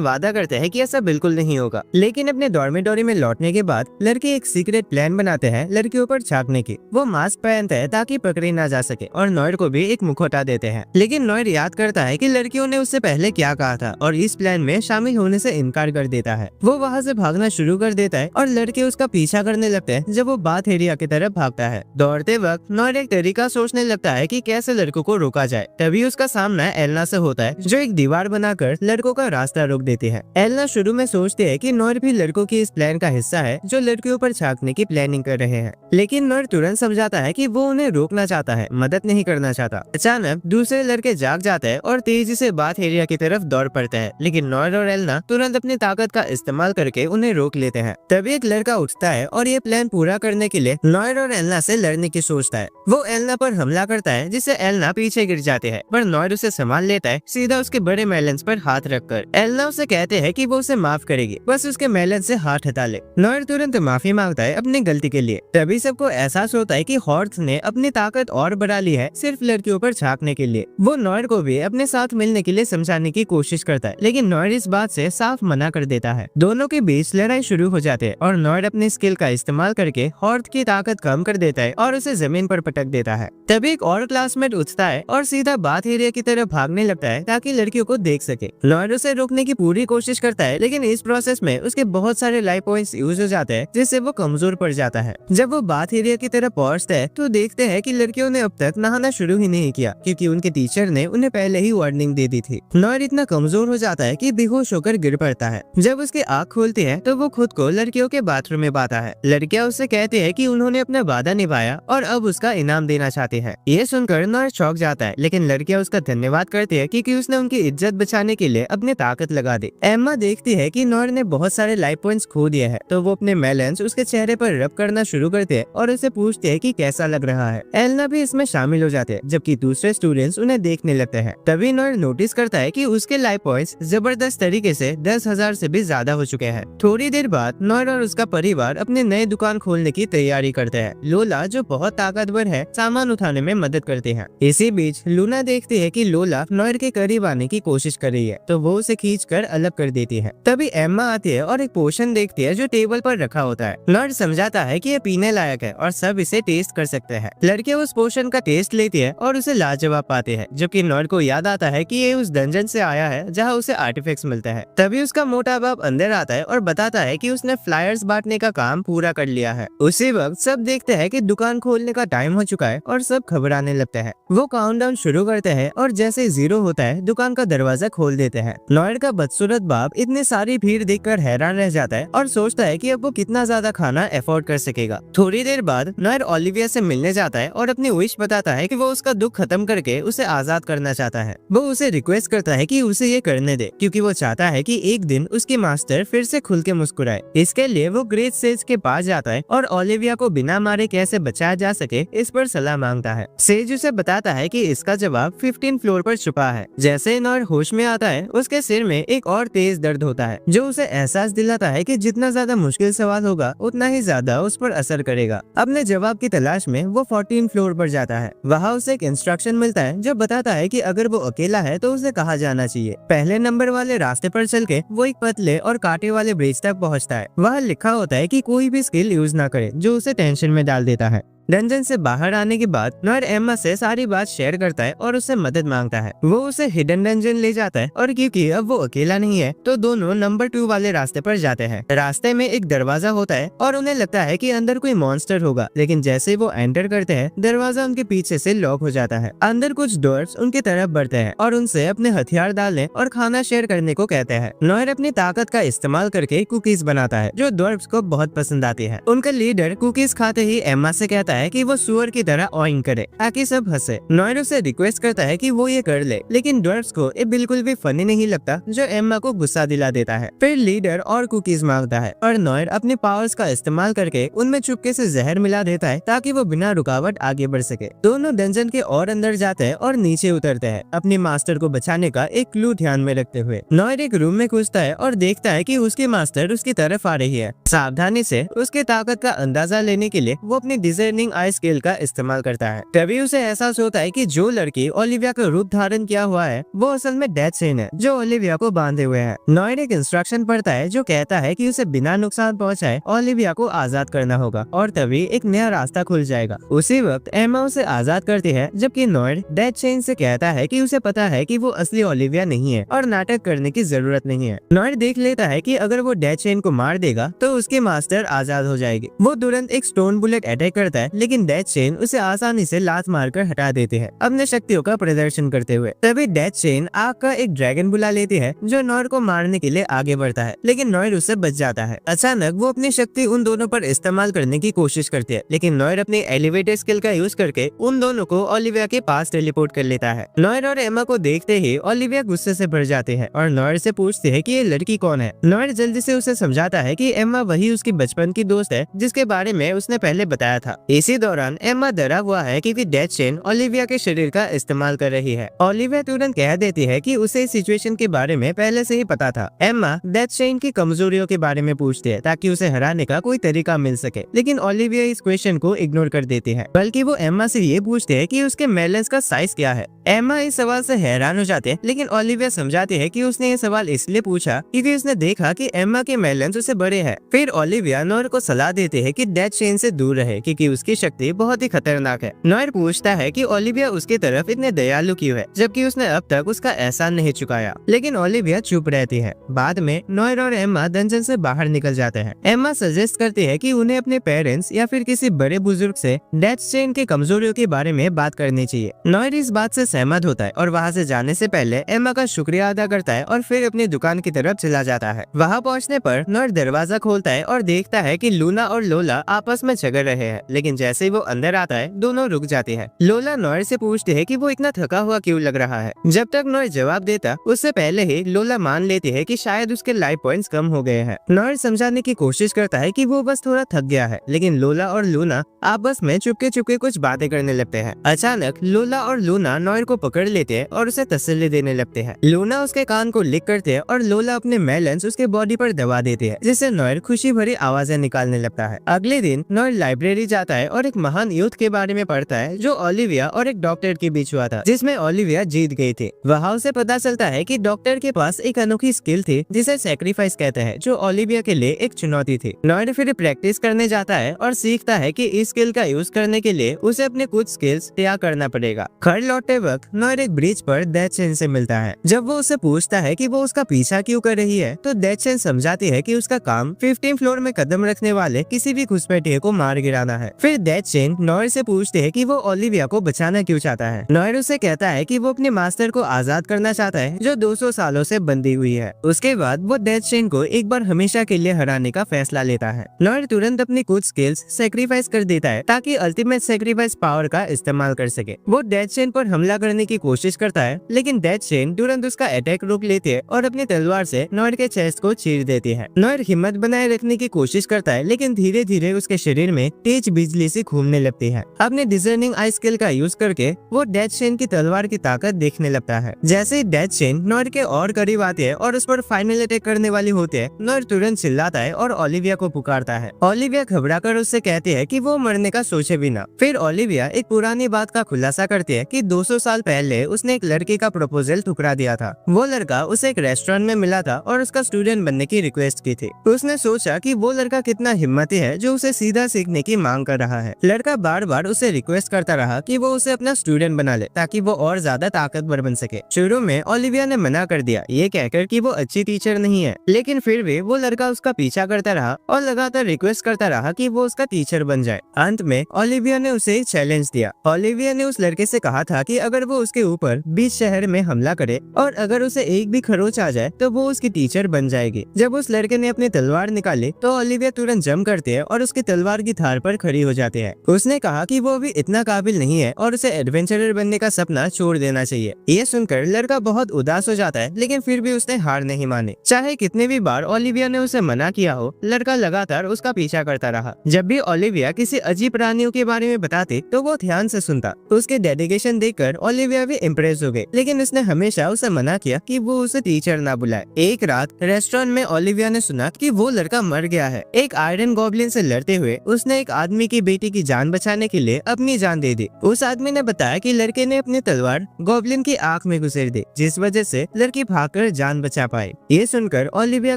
वादा करते हैं कि ऐसा बिल्कुल नहीं होगा। लेकिन अपने डॉर्मेटोरी में लौटने के बाद लड़के एक सीक्रेट प्लान बनाते हैं लड़कियों पर झांकने की। वो मास्क पहनते हैं ताकि पकड़े ना जा सके और नॉयर को भी एक मुखौटा देते हैं। लेकिन नॉयर याद करता है कि लड़कियों ने उससे पहले क्या कहा था और इस प्लान में शामिल होने से इनकार कर देता है। वो वहाँ से भागना शुरू कर देता है और लड़के उसका पीछा करने लगते हैं जब वो बाथ एरिया की तरफ भागता है। दौड़ते वक्त नॉयर एक तरीका सोचने लगता है कि कैसे लड़कों को रोका जाए। तभी उसका सामना एलना से होता है जो एक दीवार बनाकर लड़कों का रास्ता रोक देती है। एलना शुरू में सोचती है कि नॉयर भी लड़कों की इस प्लान का हिस्सा है जो लड़कियों पर झांकने की प्लानिंग कर रहे हैं, लेकिन नॉयर तुरंत समझाता है कि वो उन्हें रोकना चाहता है, मदद नहीं करना चाहता। अचानक दूसरे लड़के जाग जाते हैं और तेजी से बाथ एरिया की तरफ दौड़ पड़ते हैं, लेकिन नॉयर और एलना तुरंत अपनी ताकत का इस्तेमाल करके उन्हें रोक लेते हैं। तभी एक लड़का उठता है और ये प्लान पूरा करने के लिए नॉयर और एलना से लड़ने की सोचता है। वो एलना पर हमला करता है जिससे एलना पीछे गिर जाते हैं, पर नॉयर उसे संभाल लेता है, सीधा उसके बड़े मेलेंस पर हाथ रखकर। एलना उसे कहते हैं कि वो उसे माफ करेगी, बस उसके मेलेंस से हाथ हटा ले। नॉयर तुरंत माफी मांगता है अपनी गलती के लिए। तभी सबको एहसास होता है कि हॉर्थ ने अपनी ताकत और बढ़ा ली है सिर्फ लड़कियों पर झांकने के लिए। वो नॉयर को भी अपने साथ मिलने के लिए समझाने की कोशिश करता है, लेकिन नॉयर इस बात से साफ मना कर देता है। दोनों के बीच लड़ाई शुरू हो जाती है और नॉयर अपने स्किल का इस्तेमाल करके हॉर्थ की ताकत कम कर देता है और उसे जमीन पर पटक देता है। तभी एक और क्लासमेट उठता है और सीधा बाथ एरिया की तरफ भागने लगता है ताकि लड़कियों को देख सके। नॉयर उसे रोकने की पूरी कोशिश करता है, लेकिन इस प्रोसेस में उसके बहुत सारे लाइफ पॉइंट्स यूज हो जाते हैं जिससे वो कमजोर पड़ जाता है। जब वो बाथ एरिया की तरफ पहुंचता है तो देखते हैं कि लड़कियों ने अब तक नहाना शुरू ही नहीं किया क्योंकि उनके टीचर ने उन्हें पहले ही वार्निंग दे दी थी। नॉयर इतना कमजोर हो जाता है कि बेहोश होकर गिर पड़ता है। जब उसकी आँख खुलती है तो वो खुद को लड़कियों के बाथरूम में पाता है। लड़कियां उससे कहती है कि उन्होंने अपना वादा निभाया और अब उसका इनाम देना चाहती है। ये सुनकर नॉयर चौंक जाता है, लेकिन लड़कियां उसका धन्यवाद करती है क्योंकि उसने उनकी इज्जत बचाने के लिए अपनी ताकत लगा दी। एम्मा देखती है कि नॉयर ने बहुत सारे लाइफ पॉइंट्स खो दिए हैं, तो वो अपने मेलेंस उसके चेहरे पर रब करना शुरू करते हैं और उसे पूछते हैं कि कैसा लग रहा है। एलना भी इसमें शामिल हो जाते हैं, जबकि दूसरे स्टूडेंट्स उन्हें देखने लगते हैं। तभी नॉयर नोटिस करता है कि उसके लाइफ पॉइंट्स जबरदस्त तरीके से 10,000 से भी ज्यादा हो चुके हैं। थोड़ी देर बाद नॉयर और उसका परिवार अपने नए दुकान खोलने की तैयारी करते हैं। लोला जो बहुत ताकतवर है सामान उठाने में मदद करती है। इसी बीच लूना देखती है कि लोला नॉयर के करीब आने की कोशिश कर रही है, तो वो उसे खींचकर अलग कर देती है। तभी एम्मा आती है और एक पोशन देखती है जो टेबल पर रखा होता है। नॉयर समझाता है कि ये पीने लायक है और सब इसे टेस्ट कर सकते हैं। लड़के उस पोशन का टेस्ट लेती है और उसे लाजवाब पाते हैं, जबकि नॉयर को याद आता है कि ये उस डंजन से आया है जहाँ उसे आर्टिफैक्ट्स मिलते हैं। तभी उसका मोटा बाप अंदर आता है और बताता है कि उसने फ्लायर्स बांटने का काम पूरा कर लिया है। उसी वक्त सब देखते हैं कि दुकान खोलने का टाइम हो चुका है और सब घबराने लगते हैं। वो काउंटडाउन शुरू करते हैं और जैसे 0 होता है दुकान का दरवाजा खोल देते हैं। नॉयर का बदसूरत बाप इतनी सारी भीड़ देखकर हैरान रह जाता है और सोचता है कि अब वो कितना ज्यादा खाना अफोर्ड कर सकेगा। थोड़ी देर बाद नॉयर ओलिविया से मिलने जाता है और अपनी विश बताता है कि वो उसका दुख खत्म करके उसे आजाद करना चाहता है। वो उसे रिक्वेस्ट करता है कि उसे ये करने दे क्योंकि वो चाहता है कि एक दिन उसकी मास्टर फिर से खुल के मुस्कुराए। इसके लिए वो ग्रेट सेज के पास जाता है और ओलिविया को बिना मारे कैसे बचाया जा सके इस पर सलाह मांगता है। सेज उसे बताता है कि इसका जवाब 15 फ्लोर पर छुपा है। जैसे नॉयर होश में आता है उसके सिर में एक और तेज दर्द होता है जो उसे एहसास दिलाता है कि जितना ज्यादा मुश्किल सवाल होगा उतना ही ज्यादा उस पर असर करेगा। अपने जवाब की तलाश में वो 14 फ्लोर पर जाता है। वहाँ उसे एक इंस्ट्रक्शन मिलता है जो बताता है कि अगर वो अकेला है तो उसे कहाँ जाना चाहिए। पहले नंबर वाले रास्ते पर चल के वो एक पतले और कांटे वाले ब्रिज तक पहुँचता है। वहाँ लिखा होता है कि कोई भी स्किल यूज ना करे जो उसे टेंशन में डाल देता है। डंजन से बाहर आने के बाद नॉयर एम्मा से सारी बात शेयर करता है और उससे मदद मांगता है। वो उसे हिडन डंजन ले जाता है और क्योंकि अब वो अकेला नहीं है तो दोनों नंबर 2 वाले रास्ते पर जाते हैं। रास्ते में एक दरवाजा होता है और उन्हें लगता है कि अंदर कोई मॉन्स्टर होगा, लेकिन जैसे वो एंटर करते हैं दरवाजा उनके पीछे से लॉक हो जाता है। अंदर कुछ डॉर्फ्स उनकी तरफ बढ़ते हैं और उनसे अपने हथियार डालने और खाना शेयर करने को कहते हैं। नॉयर अपनी ताकत का इस्तेमाल करके कुकीज बनाता है जो डॉर्फ्स को बहुत पसंद आती है। उनका लीडर कुकीज खाते ही एम्मा से कहता है है कि वो सुअर की तरह ऑइंग करे ताकि सब हंसे। नॉयर उसे रिक्वेस्ट करता है कि वो ये कर ले, लेकिन ड्वर्फ्स को ये बिल्कुल भी फनी नहीं लगता, जो एम्मा को गुस्सा दिला देता है। फिर लीडर और कुकीज मांगता है और नॉयर अपने पावर्स का इस्तेमाल करके उनमें चुपके से जहर मिला देता है ताकि वो बिना रुकावट आगे बढ़ सके। दोनों डंजन के और अंदर जाते हैं और नीचे उतरते हैं, अपने मास्टर को बचाने का एक क्लू ध्यान में रखते हुए। नॉयर एक रूम में घुसता है और देखता है कि उसकी मास्टर उसकी तरफ आ रही है। सावधानी से उसके ताकत का अंदाजा लेने के लिए वो अपनी डिजाइनिंग आई स्किल का इस्तेमाल करता है। तभी उसे एहसास होता है कि जो लड़की ओलिविया का रूप धारण किया हुआ है वो असल में डेथ चेन है जो ओलिविया को बांधे हुए है। नॉयर एक इंस्ट्रक्शन पढ़ता है जो कहता है कि उसे बिना नुकसान पहुंचाए ओलिविया को आजाद करना होगा और तभी एक नया रास्ता खुल जाएगा। उसी वक्त एम्मा उसे आजाद करती है, जबकि नॉयर डेथ चेन से कहता है कि उसे पता है कि वो असली ओलिविया नहीं है और नाटक करने की जरूरत नहीं है। नॉयर देख लेता है कि अगर वो डेथ चेन को मार देगा तो उसके मास्टर आजाद हो जाएगी। वो तुरंत एक स्टोन बुलेट अटैक करता है, लेकिन डेथ चेन उसे आसानी से लात मारकर हटा देते हैं अपने शक्तियों का प्रदर्शन करते हुए। तभी डेथ चेन आग का एक ड्रैगन बुला लेती है जो नॉयर को मारने के लिए आगे बढ़ता है, लेकिन नॉयर उससे बच जाता है। अचानक वो अपनी शक्ति उन दोनों पर इस्तेमाल करने की कोशिश करती है, लेकिन नॉयर अपनी एलिवेटर स्किल का यूज करके उन दोनों को ओलिविया के पास टेलीपोर्ट कर लेता है। नॉयर और एम्मा को देखते ही ओलिविया गुस्से से भर जाते हैं और नॉयर से पूछते हैं कि ये लड़की कौन है। नॉयर जल्दी से उसे समझाता है कि एम्मा वही उसकी बचपन की दोस्त है जिसके बारे में उसने पहले बताया था। इसी दौरान एम्मा डरा हुआ है कि डेथ चेन ओलिविया के शरीर का इस्तेमाल कर रही है। ओलिविया तुरंत कह देती है कि उसे इस सिचुएशन के बारे में पहले से ही पता था। एम्मा डेथ चेन की कमजोरियों के बारे में पूछती है ताकि उसे हराने का कोई तरीका मिल सके, लेकिन ओलिविया इस क्वेश्चन को इग्नोर कर देती है, बल्कि वो एम्मा से ये पूछते हैं कि उसके मेलेंस का साइज क्या है। एम्मा इस सवाल से हैरान हो जाते हैं, लेकिन ओलिविया समझाती है कि उसने ये सवाल इसलिए पूछा क्योंकि उसने देखा कि एम्मा के मेलेंस उससे बड़े हैं। फिर ओलिविया नॉयर को सलाह देते हैं कि डेथ चेन से दूर रहे क्योंकि उसकी शक्ति बहुत ही खतरनाक है। नॉयर पूछता है कि ओलिविया उसकी तरफ इतने दयालु क्यों है, जबकि उसने अब तक उसका एहसान नहीं चुकाया, लेकिन ओलिविया चुप रहती है। बाद में नॉयर और एम्मा डंजन से बाहर निकल जाते हैं। एम्मा सजेस्ट करती है कि उन्हें अपने पेरेंट्स या फिर किसी बड़े बुजुर्ग से डेथ चेन के कमजोरियों के बारे में बात करनी चाहिए। नॉयर इस बात से सहमत होता है और वहाँ से जाने से पहले एम्मा का शुक्रिया अदा करता है और फिर अपनी दुकान की तरफ चला जाता है। वहाँ पहुँचने पर नॉयर दरवाजा खोलता है और देखता है कि लूना और लोला आपस में झगड़ रहे हैं, लेकिन जैसे ही वो अंदर आता है दोनों रुक जाते हैं। लोला नॉयर से पूछती है कि वो इतना थका हुआ क्यों लग रहा है। जब तक नॉयर जवाब देता उससे पहले ही लोला मान लेती है कि शायद उसके लाइफ पॉइंट्स कम हो गए हैं। नॉयर समझाने की कोशिश करता है कि वो बस थोड़ा थक गया है, लेकिन लोला और लूना आपस में चुपके चुपके कुछ बातें करने लगते हैं। अचानक लोला और लूना नॉयर को पकड़ लेते हैं और उसे तसल्ली देने लगते हैं। लूना उसके कान को लिक करते हैं और लोला अपने मेलेंस उसके बॉडी पर दबा देते हैं, जिससे नॉयर खुशी भरी आवाजें निकालने लगता है। अगले दिन नॉयर लाइब्रेरी जाता है और एक महान युद्ध के बारे में पढ़ता है जो ओलिविया और एक डॉक्टर के बीच हुआ था, जिसमें ओलिविया जीत गई थी। वहाँ उसे पता चलता है कि डॉक्टर के पास एक अनोखी स्किल थी जिसे सैक्रिफाइस कहते हैं, जो ओलिविया के लिए एक चुनौती थी। नॉयर फिर प्रैक्टिस करने जाता है और सीखता है कि इस स्किल का यूज करने के लिए उसे अपने कुछ स्किल्स त्याग करना पड़ेगा। घर लौटते वक्त नॉयर एक ब्रिज पर डेथ चेन से मिलता है। जब वो उससे पूछता है कि वो उसका पीछा क्यों कर रही है, तो डेथ चेन समझाती है कि उसका काम 15 फ्लोर में कदम रखने वाले किसी भी घुसपैठिए को मार गिराना है। फिर डेथ चेन नॉयर से पूछते है कि वो ओलिविया को बचाना क्यों चाहता है। नॉयर उसे कहता है कि वो अपने मास्टर को आजाद करना चाहता है जो 200 सालों से बंदी हुई है। उसके बाद वो डेथ चेन को एक बार हमेशा के लिए हराने का फैसला लेता है। नॉयर तुरंत अपनी कुछ स्किल्स सेक्रीफाइस कर देता है ताकि अल्टीमेट सेक्रीफाइस पावर का इस्तेमाल कर सके। वो डेथ चेन पर हमला करने की कोशिश करता है, लेकिन डेथ चेन तुरंत उसका अटैक रोक लेती है और अपनी तलवार से नॉयर के चेस्ट को चीर देती है। नॉयर हिम्मत बनाए रखने की कोशिश करता है, लेकिन धीरे धीरे उसके शरीर में तेज बिजली सी घूमने लगती है। अपने डिजर्निंग आई स्किल का यूज करके वो डेथ चेन की तलवार की ताकत देखने लगता है। जैसे ही डेथ चेन नॉयर के और करीब आती है और उस पर फाइनल अटैक करने वाली होती है, नॉयर तुरंत चिल्लाता है और ओलिविया को पुकारता है। ओलिविया घबराकर उससे कहती है कि वो मरने का सोचे भी ना। फिर ओलिविया एक पुरानी बात का खुलासा करती है कि 200 साल पहले उसने एक लड़की का प्रपोजल ठुकरा दिया था। वो लड़का उसे एक रेस्टोरेंट में मिला था और उसका स्टूडेंट बनने की रिक्वेस्ट की थी। उसने सोचा कि वो लड़का कितना हिम्मती है जो उसे सीधा सीखने की मांग कर रहा है। लड़का बार बार उसे रिक्वेस्ट करता रहा कि वो उसे अपना स्टूडेंट बना ले ताकि वो और ज्यादा ताकतवर बन सके। शुरू में ओलिविया ने मना कर दिया, ये कहकर कि वो अच्छी टीचर नहीं है, लेकिन फिर भी वो लड़का उसका पीछा करता रहा और लगातार रिक्वेस्ट करता रहा कि वो उसका टीचर बन जाए। अंत में ओलिविया ने उसे चैलेंज दिया। ओलिविया ने उस लड़के से कहा था कि अगर अगर वो उसके ऊपर बीच शहर में हमला करे और अगर उसे एक भी खरोच आ जाए तो वो उसकी टीचर बन जाएगी। जब उस लड़के ने अपनी तलवार निकाली तो ओलिविया तुरंत जंप करती है और उसकी तलवार की धार पर खड़ी हो जाती है। उसने कहा कि वो अभी इतना काबिल नहीं है और उसे एडवेंचरर बनने का सपना छोड़ देना चाहिए। ये सुनकर लड़का बहुत उदास हो जाता है, लेकिन फिर भी उसने हार नहीं मानी। चाहे कितने भी बार ओलिविया ने उसे मना किया हो, लड़का लगातार उसका पीछा करता रहा। जब भी ओलिविया किसी अजीब प्राणियों के बारे में बताती तो वो ध्यान से सुनता। उसके डेडिकेशन देखकर ओलिविया भी इम्प्रेस हो गई, लेकिन उसने हमेशा उसे मना किया कि वो उसे टीचर ना बुलाए। एक रात रेस्टोरेंट में ओलिविया ने सुना कि वो लड़का मर गया है। एक आयरन गॉब्लिन से लड़ते हुए उसने एक आदमी की बेटी की जान बचाने के लिए अपनी जान दे दी। उस आदमी ने बताया कि लड़के ने अपनी तलवार गॉब्लिन की आंख में घुसेड़ दी, जिस वजह से लड़की भागकर जान बचा पाई। ये सुनकर ओलिविया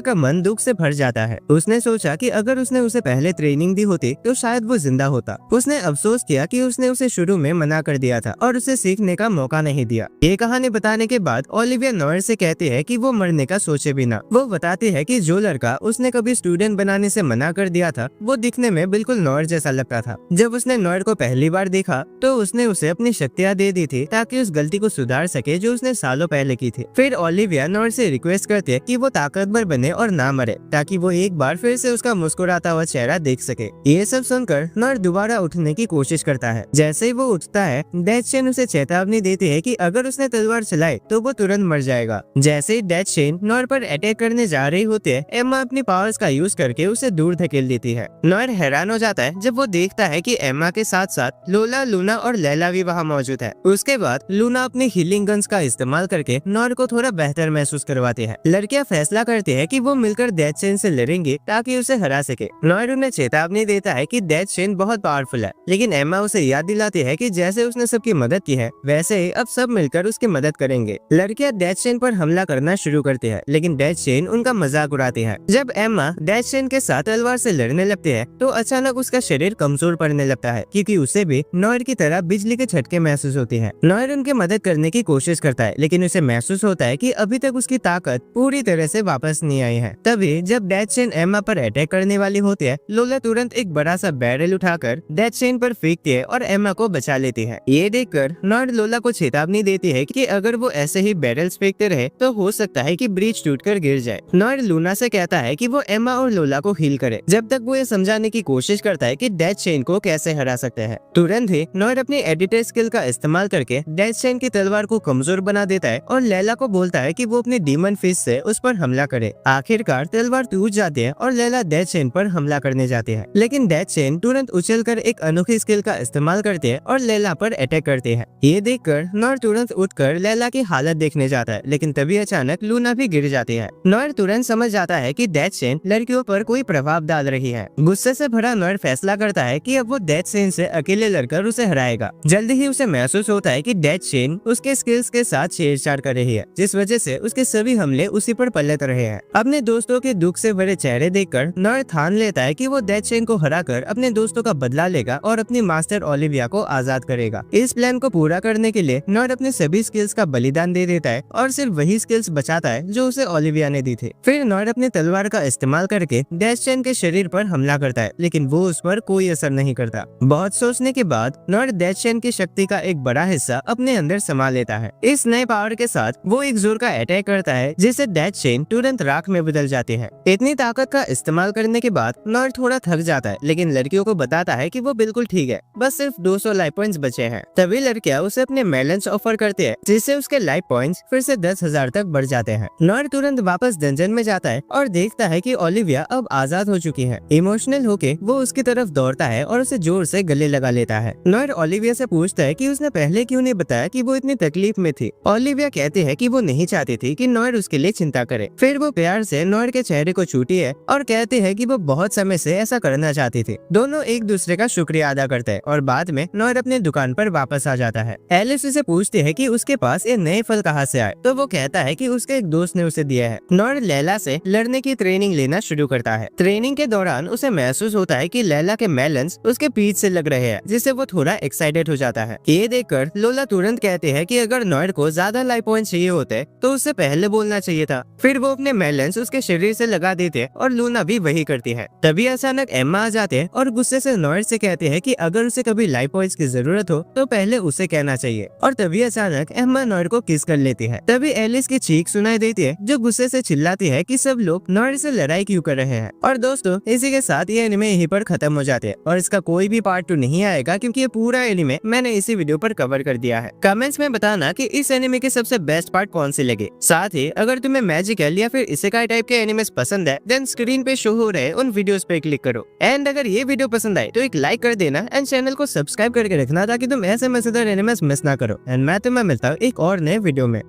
का मन दुख से भर जाता है। उसने सोचा कि अगर उसने उसे पहले ट्रेनिंग दी होती तो शायद वो जिंदा होता। उसने अफसोस किया कि उसने उसे शुरू में मना कर दिया था और उसे सीखने का मौका नहीं दिया। ये कहानी बताने के बाद ओलिविया नॉयर से कहती है कि वो मरने का सोचे बिना। वो बताती है कि जो लड़का उसने कभी स्टूडेंट बनाने से मना कर दिया था वो दिखने में बिल्कुल नॉयर जैसा लगता था। जब उसने नॉयर को पहली बार देखा तो उसने उसे अपनी शक्तियाँ दे दी थी ताकि उस गलती को सुधार सके जो उसने सालों पहले की थी। फिर ओलिविया नॉयर से रिक्वेस्ट करती है कि वो ताकतवर बने और ना मरे, ताकि वो एक बार फिर से उसका मुस्कुराता हुआ चेहरा देख सके। ये सब सुनकर नॉयर दोबारा उठने की कोशिश करता है। जैसे ही वो उठता है, डेथ शेन उसे चेतावनी देती है कि अगर उसने तलवार चलाई तो वो तुरंत मर जाएगा। जैसे ही डेथ शेन नॉयर पर अटैक करने जा रही होती है, एम्मा अपनी पावर्स का यूज करके उसे दूर धकेल देती है। नॉयर हैरान हो जाता है जब वो देखता है कि एम्मा के साथ साथ लोला, लूना और लैला भी वहाँ मौजूद है। उसके बाद लूना अपनी हीलिंग गन्स का इस्तेमाल करके नॉयर को थोड़ा बेहतर महसूस करवाती है। लड़कियां फैसला करती है कि वो मिलकर डेथ शेन से लड़ेंगे ताकि उसे हरा सके। नॉयर उन्हें चेतावनी देता है कि डेथ शेन बहुत पावरफुल है, लेकिन एम्मा उसे याद दिलाती है कि जैसे उसने सबकी मदद की है वैसे ही अब सब मिलकर उसकी मदद करेंगे। लड़कियां डेथ शेन पर हमला करना शुरू करती है, लेकिन डेथ शेन उनका मजाक उड़ाती है। जब एम्मा डेथ शेन के साथ तलवार से लड़ने लगती है तो अचानक उसका शरीर कमजोर पड़ने लगता है, क्योंकि उसे भी नॉयर की तरह बिजली के झटके महसूस होती है। नॉयर उनकी मदद करने की कोशिश करता है, लेकिन उसे महसूस होता है कि अभी तक उसकी ताकत पूरी तरह से वापस नहीं आई है। तभी जब डेथ शेन एम्मा पर अटैक करने वाली होती है, लोला तुरंत एक बड़ा सा बैरल उठाकर डेथ शेन पर फेंकती है और एम्मा को बचा लेती है। ये देखकर नॉयर लोला को चेतावनी देती है कि अगर वो ऐसे ही बैरल्स फेंकते रहे तो हो सकता है कि ब्रिज टूटकर गिर जाए। नॉयर लूना से कहता है कि वो एम्मा और लोला को हील करे, जब तक वो ये समझाने की कोशिश करता है कि डेथ शेन को कैसे हरा सकते हैं। तुरंत ही नॉयर अपनी एडिटर स्किल का इस्तेमाल करके डेथ शेन की तलवार को कमजोर बना देता है और लैला को बोलता है कि वो अपनी डीमन फिस्ट से उस पर हमला करे। आखिरकार तलवार टूट जाती है और लैला डेथ शेन पर हमला करने जाती है, लेकिन डेथ शेन तुरंत उछलकर एक अनोखी स्किल का इस्तेमाल करते हैं और लैला पर अटैक करते हैं। ये देखकर नॉयर तुरंत उठकर लैला की हालत देखने जाता है, लेकिन तभी अचानक लूना भी गिर जाती है। नॉयर तुरंत समझ जाता है कि डेथ शेन लड़कियों पर कोई प्रभाव डाल रही है। गुस्से से भरा नॉयर फैसला करता है कि अब वो डेथ शेन से अकेले लड़कर उसे हराएगा। जल्दी ही उसे महसूस होता है कि डेथ शेन उसके स्किल्स के साथ छेड़छाड़ कर रही है, जिस वजह से उसके सभी हमले उसी पर पलट रहे हैं। अपने दोस्तों के दुख से भरे चेहरे देखकर नॉयर ठान लेता है कि वो डेथ शेन को हराकर अपने दोस्तों का बदला लेगा और अपनी मास्टर ओलिविया को आजाद करेगा। इस प्लान को पूरा करने के लिए नॉयर अपने सभी स्किल्स का बलिदान दे देता है और सिर्फ वही स्किल्स बचाता है जो उसे ओलिविया ने दी थी। फिर नॉयर अपनी तलवार का इस्तेमाल करके डेथ शेन के शरीर पर हमला करता है, लेकिन वो उस पर कोई असर नहीं करता। बहुत सोचने के बाद नॉयर डेथ शेन की शक्ति का एक बड़ा हिस्सा अपने अंदर समा लेता है। इस नए पावर के साथ वो एक जोर का अटैक करता है, जिससे डेथ शेन तुरंत राख में बदल जाती है। इतनी ताकत का इस्तेमाल करने के बाद नॉयर थोड़ा थक जाता है, लेकिन लड़कियों को बताता है कि वो बिल्कुल ठीक है, बस सिर्फ 200 लाइफ पॉइंट्स बचे हैं। तभी लड़कियां उसे अपने मेलन्स ऑफर करते हैं, जिससे उसके लाइफ पॉइंट्स फिर से 10,000 तक बढ़ जाते हैं। नॉयर तुरंत वापस डंजन में जाता है और देखता है कि ओलिविया अब आजाद हो चुकी है। इमोशनल होके वो उसकी तरफ दौड़ता है और उसे जोर से गले लगा लेता है। नॉयर ओलिविया से पूछता है कि उसने पहले क्यों नहीं बताया कि वो इतनी तकलीफ में थी। ओलिविया कहती है कि वो नहीं चाहती थी कि नॉयर उसके लिए चिंता करे। फिर वो प्यार से नॉयर के चेहरे को छूती है और कहती है कि वो बहुत समय से ऐसा करना चाहती थी। दोनों एक दूसरे का शुक्रिया अदा करते हैं और बाद में नॉयर अपने दुकान पर वापस आ जाता है। एलिस उसे पूछती है कि उसके पास ये नए फल कहाँ से आए, तो वो कहता है कि उसके एक दोस्त ने उसे दिया है। नॉयर लैला से लड़ने की ट्रेनिंग लेना शुरू करता है। ट्रेनिंग के दौरान उसे महसूस होता है कि लैला के मेलन्स उसके पीठ से लग रहे हैं, जिससे वो थोड़ा एक्साइटेड हो जाता है। ये देखकर लोला तुरंत कहते हैं कि अगर नॉयर को ज्यादा लाइफ पॉइंट चाहिए होते तो उससे पहले बोलना चाहिए था। फिर वो अपने मेलन्स उसके शरीर से लगा देते और लूना भी वही करती है। तभी अचानक एम्मा आ जाते हैं और गुस्से से नॉयर से कहते हैं कि अगर उसे कभी लाइफ पॉइंट्स की जरूरत हो तो पहले उसे कहना चाहिए। चाहिए। और तभी अचानक एम्मा नॉयर को किस कर लेती है। तभी एलिस की चीख सुनाई देती है जो गुस्से से चिल्लाती है कि सब लोग नॉयर से लड़ाई क्यों कर रहे हैं। और दोस्तों, इसी के साथ ये एनिमे यहीं पर खत्म हो जाते हैं और इसका कोई भी पार्ट 2 नहीं आएगा क्योंकि ये पूरा एनिमे मैंने इसी वीडियो पर कवर कर दिया है। कमेंट्स में बताना कि इस एनिमे के सबसे बेस्ट पार्ट कौन से लगे। साथ ही अगर तुम्हें मैजिकल या फिर इसेकाई टाइप के एनिमेस पसंद है देन स्क्रीन पे शो हो रहे उन वीडियोस पे क्लिक करो। एंड अगर ये वीडियो पसंद आए तो एक लाइक कर देना एंड चैनल को सब्सक्राइब करके रखना ताकि तुम ऐसे मजेदार एनिमेस मिस ना करो। एंड मैं तुम्हें मिलता हूँ एक और नए वीडियो में।